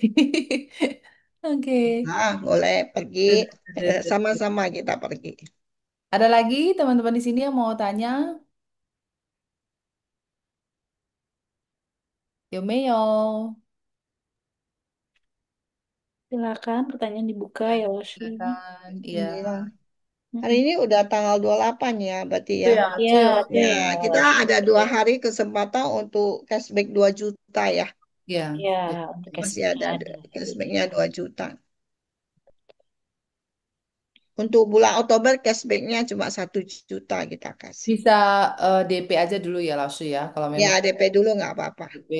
Oke. Boleh pergi. Ada Sama-sama kita pergi. lagi teman-teman di sini yang mau tanya? 有没有？Silakan pertanyaan dibuka ya, Washi. Silakan. Iya. Sembilan. Hari Mm-mm. ini udah tanggal 28 ya, berarti ya. 对啊，Iya, 最后 tuh Ya, ya, 面，kita Washi. ada 2 hari kesempatan untuk cashback 2 juta ya. 呀，Ya, 对 untuk Masih cashback ada ada. cashbacknya 2 juta. Untuk bulan Oktober cashbacknya cuma 1 juta kita kasih. bisa DP aja dulu ya, Lasu ya. Kalau Ya, memang DP dulu nggak apa-apa. DP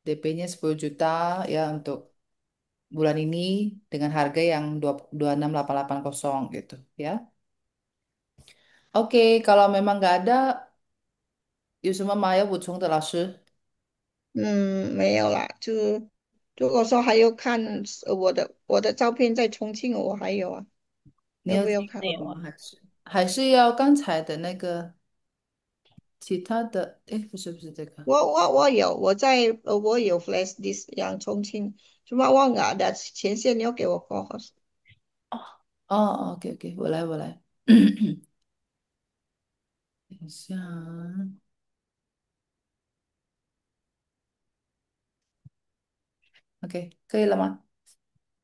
DP-nya 10 juta ya untuk bulan ini dengan harga yang 26.880 gitu ya. Oke, kalau memang nggak ada, 有什么吗？要补充的，老师？没有啦，如果说还有看我的照片在重庆，我还有啊，你要这要不要看？个吗？还是要刚才的那个其他的？哎，不是这个。我有 flash disk yang重庆，cuma我nggak ada 前线，你要给我 fokus。哦，OK OK，我来。等一下啊，OK，可以了吗？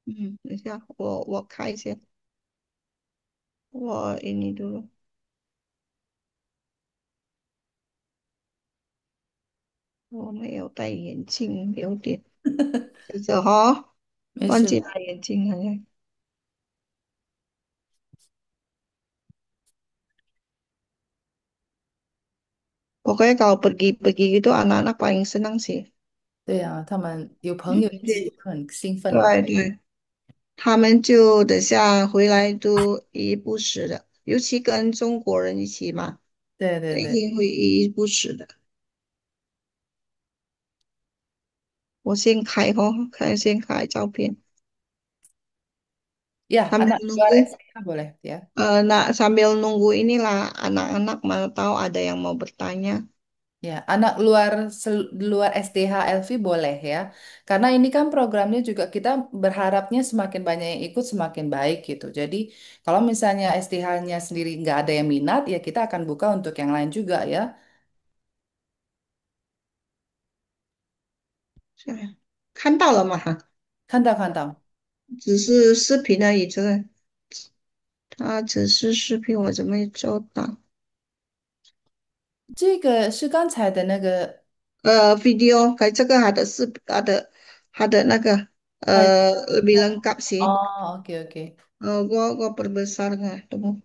等一下，我看一下，我 ini dulu，我没有戴眼镜，有点，等着哈，没事。忘记拿眼镜了。Pokoknya kalau pergi-pergi gitu anak-anak paling senang sih. 对呀，他们有朋友一起对很兴奋的。对对，他们就等下回来都依依不舍的，尤其跟中国人一起嘛，对对对一定会依依不舍的。我先开哦，先开照片，呀，sambil anak luar nunggu. SK boleh ya. Nah, sambil nunggu inilah anak-anak mana tahu ada yang mau bertanya. Ya, anak luar STH LV boleh ya. Karena ini kan programnya juga kita berharapnya semakin banyak yang ikut semakin baik gitu. Jadi kalau misalnya STH-nya sendiri nggak ada yang minat, ya kita akan buka untuk yang lain juga ya. 看到了吗？哈，看到。只是视频而已，这个它只是视频，我怎么做到？这个是刚才的那个，video kayak 这个 ada 那个呃，lebih lengkap sih. 哦，OK OK，gua perbesar nggak tunggu.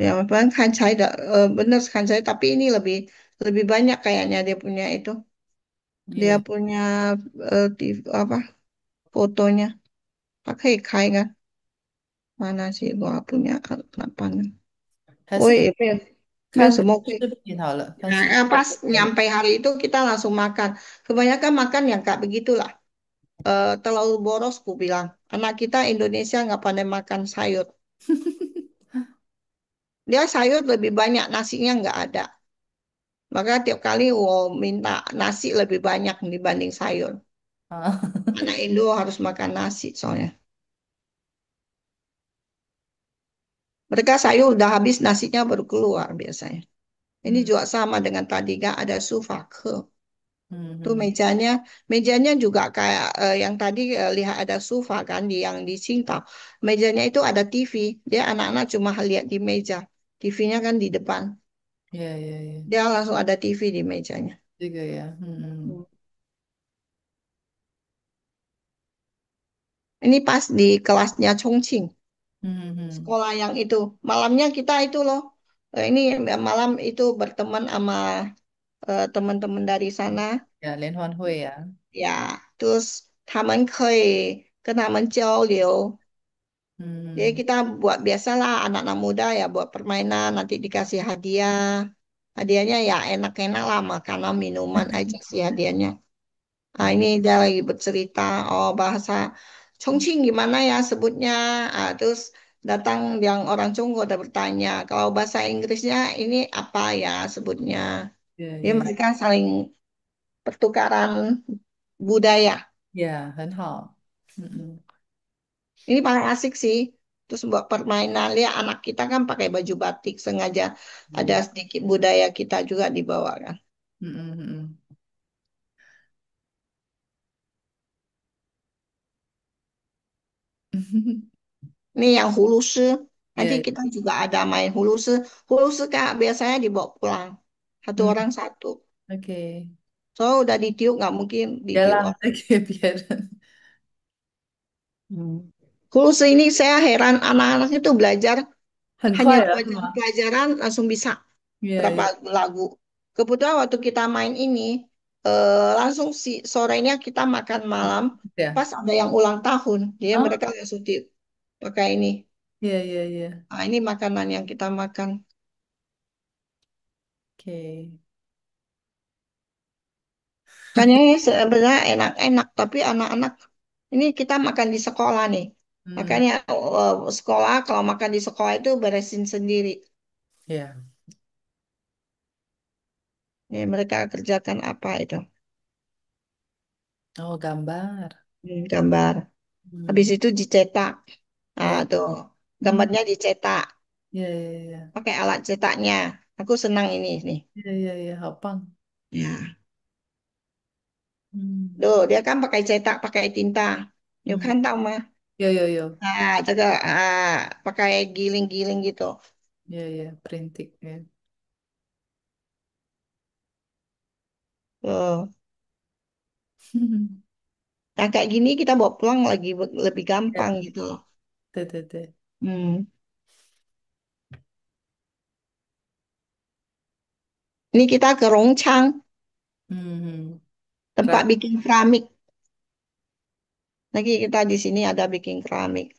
Ya, memang kan saya benar kan saya, tapi ini lebih lebih banyak kayaknya dia punya itu. Dia Iya. punya apa fotonya. Pakai kai kan? Mana sih gua punya apa nih? 我还是也没有看什么会。视频好了，看视频 Nah, 就 pas 可以。nyampe hari itu kita langsung makan. Kebanyakan makan yang kayak begitulah. Terlalu boros, ku bilang. Anak kita Indonesia nggak pandai makan sayur. Dia sayur lebih banyak, nasinya nggak ada. Maka tiap kali minta nasi lebih banyak dibanding sayur. 啊，Anak Indo harus makan nasi soalnya. Mereka sayur udah habis, nasinya baru keluar biasanya. Ini 嗯 juga sama dengan tadi, kan ada sufake. Tuh 嗯 mejanya, mejanya juga kayak yang tadi lihat ada sofa kan di yang di Singtao. Mejanya itu ada TV. Dia anak-anak cuma lihat di meja. TV-nya kan di depan. ，yeah yeah yeah，Dia langsung ada TV di mejanya. 这个呀，Hmm. Ini pas di kelasnya Chongqing. 嗯 Sekolah yang itu. Malamnya kita itu loh. Ini malam itu berteman sama teman-teman dari sana. 呀，联欢会呀，Ya, terus 他们可以跟他们交流. Jadi 嗯 kita buat biasalah anak-anak muda ya buat permainan, nanti dikasih hadiah. Hadiahnya ya enak-enak lah, makanan, minuman aja sih hadiahnya. Nah, ini dia lagi bercerita, oh bahasa Chongqing gimana ya sebutnya. Terus datang yang orang Chonggo udah bertanya, kalau bahasa Inggrisnya ini apa ya sebutnya. ，yeah Jadi yeah mereka saling pertukaran budaya. yeah，很好，嗯 Ini paling asik sih. Terus buat permainan, lihat anak kita kan pakai baju batik, sengaja ada 嗯 sedikit budaya kita juga dibawa kan. 嗯 Ini yang hulusi, nanti ，yeah kita juga ada main hulusi. Hulusi kak biasanya dibawa pulang, satu 嗯 orang satu. ，OK，Soalnya udah ditiup nggak mungkin 别 ditiup 浪 orang. 费给别人，Hmm. Hulusi ini saya heran anak-anak itu belajar 很 hanya 快 dua 了是 jam 吗 pelajaran langsung bisa ？Yeah berapa yeah lagu. Kebetulan waktu kita main ini, langsung si sorenya kita makan malam, ，yeah，pas ada yang ulang tahun, dia 啊 mereka langsung pakai ini. ，yeah yeah yeah，OK，Nah, ini makanan yang kita makan. Kan ini sebenarnya enak-enak, tapi anak-anak ini kita makan di sekolah nih. 嗯 Makanya sekolah kalau makan di sekolah itu beresin sendiri. ，yeah，Nih, mereka kerjakan apa itu? 然后 gambar，Gambar. Habis 嗯 itu dicetak. Nah, ，yeah，tuh 嗯 gambarnya dicetak. ，yeah yeah yeah，Pakai alat cetaknya. Aku senang ini nih. yeah yeah yeah，好棒，Ya. 嗯 Tuh, dia kan pakai cetak, pakai tinta. Yuk 嗯，kan tahu mah. 有，Nah, juga pakai giling-giling gitu. yeah yeah，printing，yeah，Tuh. Nah, kayak gini kita bawa pulang lagi lebih gampang ，yeah，gitu loh. 对，Hmm. Ini kita ke Rongchang, 嗯 tempat ，keras，bikin keramik. Lagi kita di sini ada bikin keramik.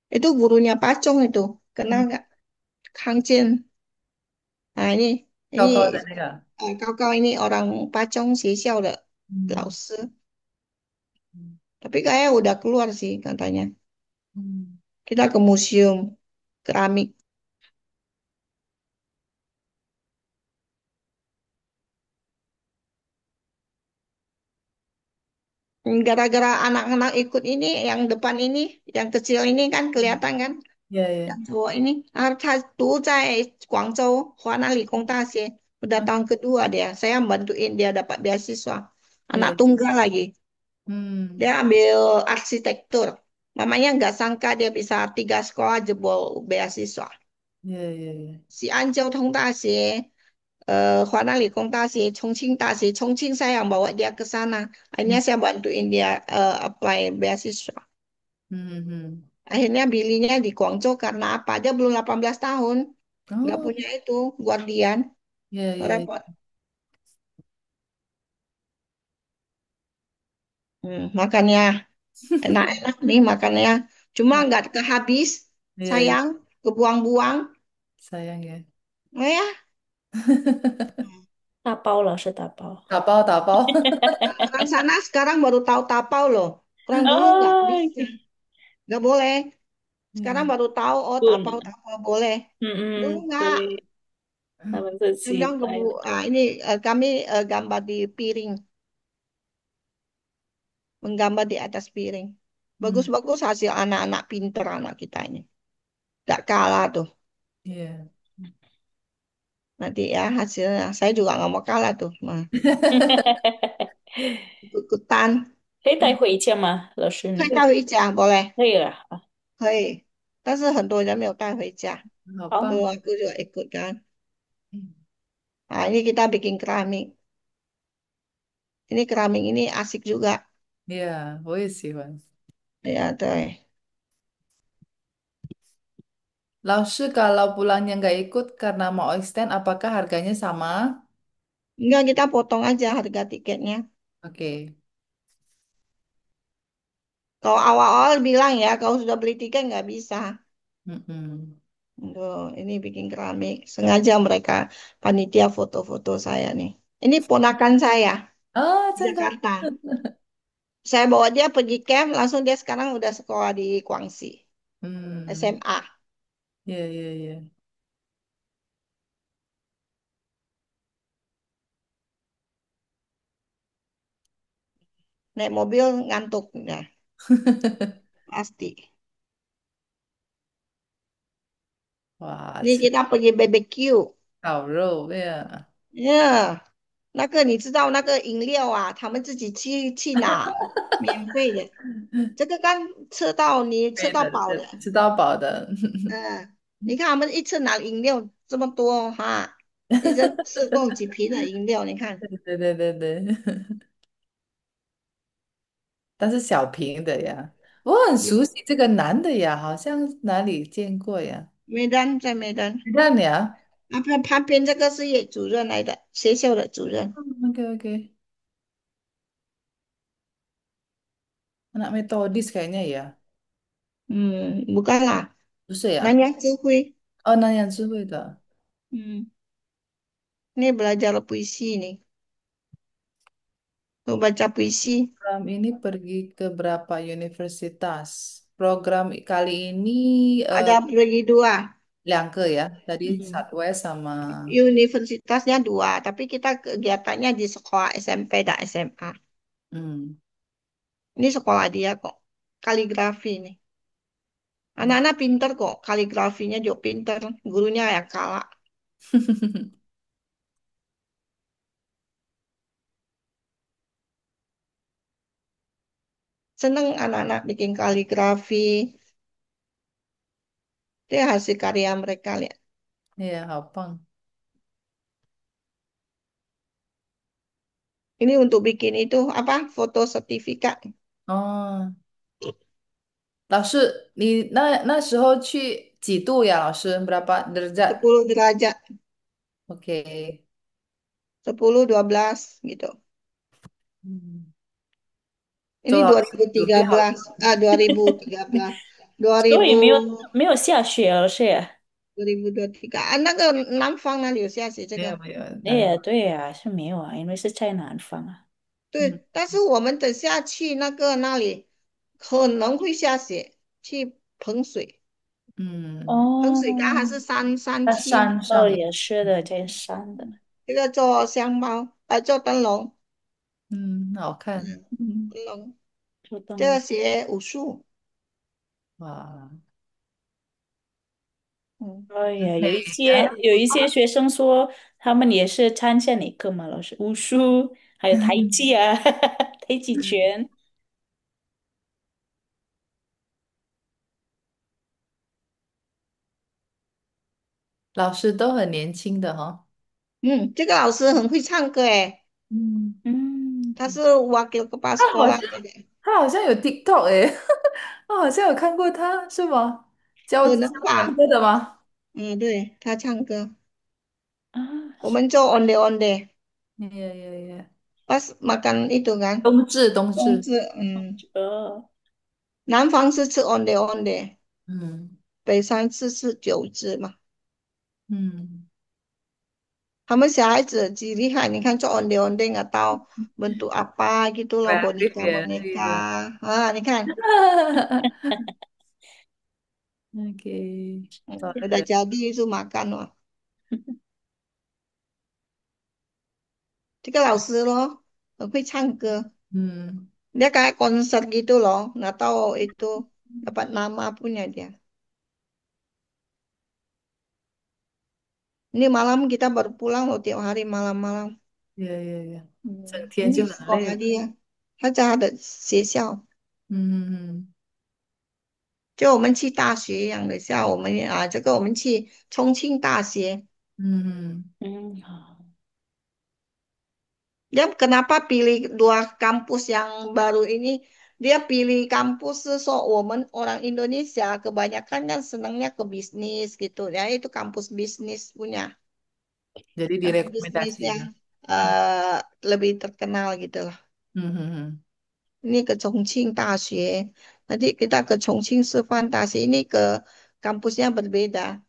Itu gurunya Pacong itu. Kenal 嗯，nggak? Kang Chen. Nah, ini 高高的那个，kau ini orang Pacong Xiao de 嗯 Laos. Tapi kayak udah keluar sih katanya. 嗯 Kita ke museum keramik. Gara-gara anak-anak ikut ini, yang depan ini, yang kecil ini kan kelihatan kan, ，yeah yeah，yang cowok ini,他读在广州华南理工大学, udah 嗯 tahun kedua dia, saya bantuin dia dapat beasiswa, anak ，yeah，tunggal lagi, 嗯 dia ambil arsitektur, mamanya nggak sangka dia bisa 3 sekolah jebol beasiswa, ，yeah yeah yeah，西安交通大学华南理工大学、重庆大学, Chongqing saya yang bawa dia ke sana. Akhirnya 嗯 saya bantuin dia apply beasiswa. 嗯嗯 Akhirnya belinya di Guangzhou karena apa? Dia belum 18 tahun. Nggak Oh, punya itu, guardian. ya, ya. Repot. Makannya enak-enak nih makannya. Cuma nggak kehabis. Iya, iya. Sayang, kebuang-buang. Sayang ya. Oh ya, 大包老师大包。打包打包。orang sana sekarang baru tahu tapau loh. Orang dulu nggak Oh, bisa. oke. Nggak boleh. Sekarang Hmm. baru tahu, oh tapau, Betul. tapau boleh. Dulu Mm-mm, nggak. 对，他们自 Dia 己 bilang 带的。ini kami gambar di piring. Menggambar di atas piring. Hmm. Bagus-bagus hasil anak-anak pinter anak kita ini. Gak kalah tuh. Iya. Nanti ya hasilnya. Saya juga nggak mau kalah tuh. Nah, ikut-ikutan. 可以带回家吗？老师那个可以带回家，boleh. 可以了。可以。但是很多人没有带回家. 好，好棒。Aku juga ikut kan. Hmm. Nah, ini kita bikin keramik. Ini keramik ini asik juga. ，Yeah，我也喜欢。Ya, tuh. 老师kalau pulangnya nggak ikut karena mau extend, apakah harganya sama? Enggak, kita potong aja harga tiketnya. Oke. Kalau awal-awal bilang ya, kalau sudah beli tiket nggak bisa. Mm-mm. Tuh, ini bikin keramik. Sengaja mereka panitia foto-foto saya nih. Ini ponakan saya Oh, di 真的。Jakarta. Saya bawa dia pergi camp, langsung dia sekarang udah sekolah di Guangxi, Hmm. SMA. Iya, iya, iya. Naik mobil ngantuk, ya pasti. Wah，Ini kita pergi BBQ. 烤肉，yeah。呀，那个你知道那个饮料啊，他们自己去拿，免费的。这个刚吃到你吃没的，到饱的。对，吃到饱的。你看他们一次拿饮料这么多哈，一人吃够几瓶的饮料，你看。对对对对。但是小瓶的呀，我很熟悉这个男的呀，好像哪里见过呀？梅丹在梅丹，你看你啊旁边这个是业主任来的，学校的主任。，OK OK，anak metodis kayaknya ya，bukan lah, 不是呀？Nanya Zuhui. 哦，那样智慧的。Hmm, ini belajar puisi nih. Mau baca puisi. Program ini pergi ke berapa universitas? Program kali ini Ada pergi dua. 2个ya, tadi Hmm. Southwest sama Universitasnya dua, tapi kita kegiatannya di sekolah SMP dan SMA. hmm. Ini sekolah dia kok. Kaligrafi nih. Anak-anak pinter kok. Kaligrafinya juga pinter. Gurunya yang kalah. Seneng anak-anak bikin kaligrafi. Itu hasil karya mereka lihat. Iya, 好棒。Ini untuk bikin itu apa? Foto sertifikat. 哦，老师，你那时候去几度呀？老师，berapa derajat？ 10 derajat. Oke. 10, 12 gitu. 嗯，Ini 周老师有最好。2013. 2013. 所以 2000, 没有下雪了，是呀？2023. 那个南方哪里有下雪？这个没有没有，哎呀，对呀，是没有啊，因为是在南方啊。嗯，对，但是我们等下去那里可能会下雪，去彭水，嗯，彭水它还是哦，山在区，山哦，上。也是的，在山的。这个做香包，做灯笼，嗯，好看。嗯，灯笼，做灯笼。这个学武术，哇，嗯，哎呀，美有一些学生说他们也是参加哪个嘛，老师武术，还有太极啊，太极拳。老师都很年轻的哈。这个老师很会唱歌诶，嗯，嗯，他是wakil kepala 啊，好 sekolah 像来的，他好像有 TikTok 诶，我好像有看过他，是吗？教可教能吧。唱歌的吗？嗯，对，他唱歌，啊，我们做 onde onde，耶耶耶，pas makan itu kan，冬至冬至，冬至，呃，南方是吃 onde onde，嗯北方是吃九汁嘛。嗯，他们小孩子极厉害，你看做 onde onde nggak tahu bentuk apa gitu loh, kreatif boneka ya, boneka. iya. Ni kan, Oke, oh, udah jadi itu makan loh. 这个老师咯，很会唱歌，hmm, dia kayak konser gitu loh, nggak tahu itu dapat nama punya dia. Ini malam kita baru pulang loh tiap hari malam-malam. 耶耶耶，整天 Ini 就很 sekolah 累了。dia，他在他的学校，嗯就我们去大学一样的，像我们这个我们去重庆大学。嗯嗯嗯，好，Dia kenapa pilih dua kampus yang baru ini? Dia pilih kampus so woman orang Indonesia kebanyakan kan senangnya ke bisnis gitu ya, itu kampus bisnis punya, jadi kampus bisnis direkomendasi yang ya. eh, lebih terkenal gitu lah. Hmm. Ini ke Chongqing 大学, nanti kita ke Chongqing 师范大学, ini ke kampusnya berbeda.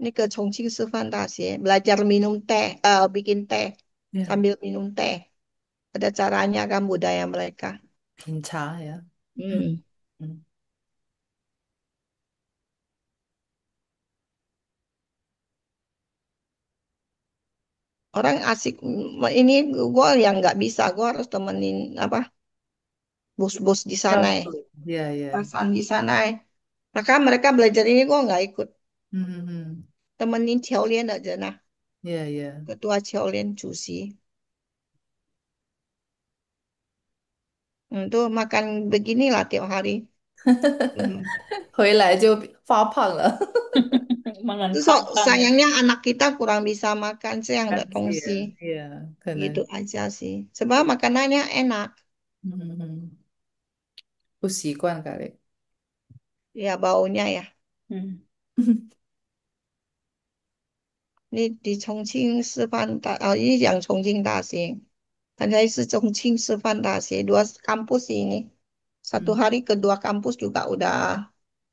Ini ke Chongqing 师范大学, belajar minum teh, bikin teh Ya, sambil minum teh. Ada caranya kan budaya mereka. 品茶呀。Hmm. 嗯 Orang asik ini gue yang nggak bisa, gue harus temenin apa bos-bos di sana ya, ，ya ya，pasan di sana ya. Maka mereka belajar ini gue nggak ikut, 嗯 temenin Qiaolian aja nah, ，ya ya，ketua Qiaolian Cusi. Tuh makan beginilah tiap hari. Hmm. 回来就发胖了。mangan Terus pang-pang ya. sayangnya anak kita kurang bisa makan sih yang ada 是 tongsi, 呀，呀，可 gitu 能，aja sih. Sebab makanannya enak, 不习惯咖喱。ya baunya ya. Hmm. Ini di Chongqing 师范大, ini yang Chongqing 大学. Andai是 Chongqing 师范大学, dua kampus ini. Satu hari kedua kampus juga udah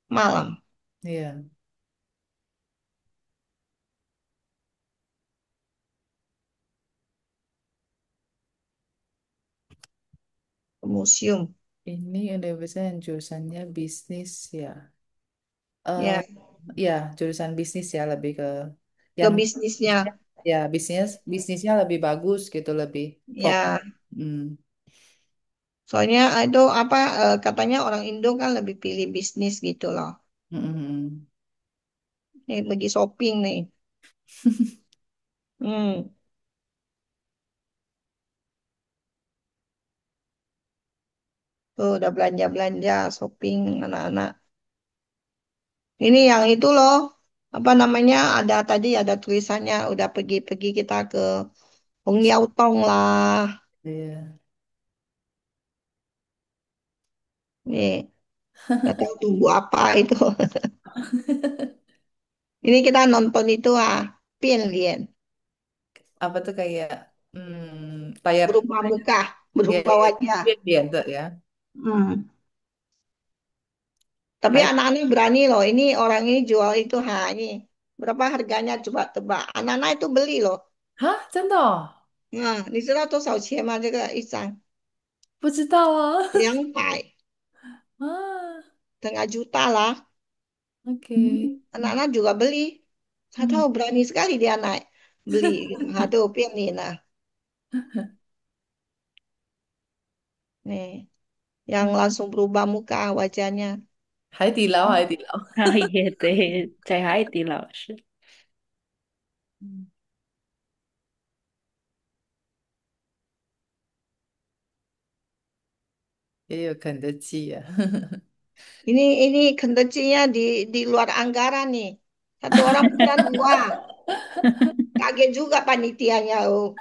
malam. Iya. Ke museum. Ini universitas yang jurusannya bisnis ya. Eh, Ya, ya, jurusan bisnis ya lebih ke ke yang bisnisnya. ya bisnisnya lebih bagus gitu, lebih fokus. Ya, Hmm. soalnya itu apa katanya orang Indo kan lebih pilih bisnis gitu loh. Mm-mm. Nih pergi shopping nih. Hmm, tuh udah belanja-belanja shopping anak-anak. Ini yang itu loh. Apa namanya? Ada tadi ada tulisannya udah pergi-pergi kita ke Hong Yau Tong lah. Iya. Nih, nggak tahu tunggu apa itu. Ini kita nonton itu Pian Lien, Apa tuh kayak layar berubah muka, ya, berubah ya, wajah. ya, ya, tuh ya. Hmm. Tapi Hai. anak-anak berani loh. Ini orang ini jual itu ini berapa harganya coba tebak. Anak-anak itu beli loh. 哈，真的哦？你知道多少钱吗？这个一张不知道啊。200，啊setengah juta lah. ，OK，Anak-anak juga beli. Saya tahu berani sekali dia naik beli gitu. Aduh, Pian Lien lah. Nih, yang langsung berubah muka wajahnya. 海底捞，海底捞。啊，也对，在海底捞是。嗯也有肯德基呀。Ini kendercinya di luar anggaran nih. Satu orang pesan dua. Kaget juga panitianya. Oh.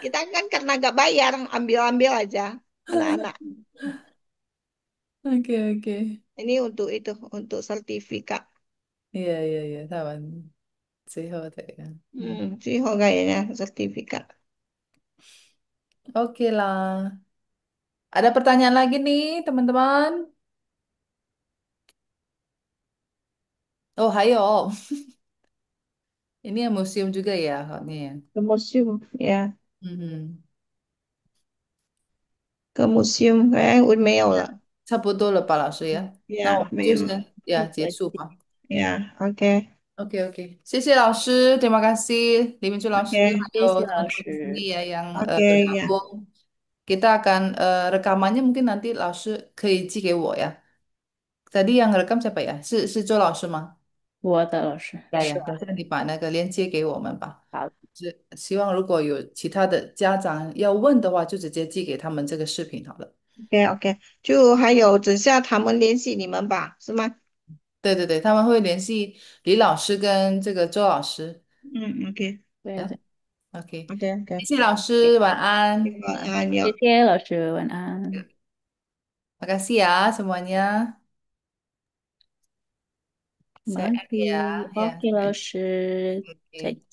Kita kan karena gak bayar, ambil-ambil aja anak-anak. Oke, oke. Ini untuk itu, untuk sertifikat. Iya, iya, iya. 他们最后的。最后kayaknya sertifikat. Oke lah. Ada pertanyaan lagi nih, teman-teman? Oh, 还有. Ini yang museum juga ya, ini ya. Ke museum, ya. Mhm. Ke museum kayaknya udah 没有了。差不多了吧，老师呀？那我们就先结束吧。Ya, oke. Oke, oke. 谢谢老师, terima kasih Limin laoshi, Oke. 谢谢 还有 老 teman-teman di sini 师。ya yang Oke, ya. bergabung. Kita akan rekamannya mungkin nanti 老师可以寄给我呀. Tadi yang rekam siapa ya? 是周老师吗？我的老师是吧？呀呀，等下你把那个链接给我们吧。好，希望如果有其他的家长要问的话，就直接寄给他们这个视频好了。OK OK，就还有等下他们联系你们吧，是吗？对对对，他们会联系李老师跟这个周老师。OK 对对，OK，OK 谢 OK，谢老师，晚安。晚安，谢有。谢老师，晚安。Makasih ya semuanya. 没 Saya 关 end ya. 系 Ya, ，OK，老师，再 oke. 见。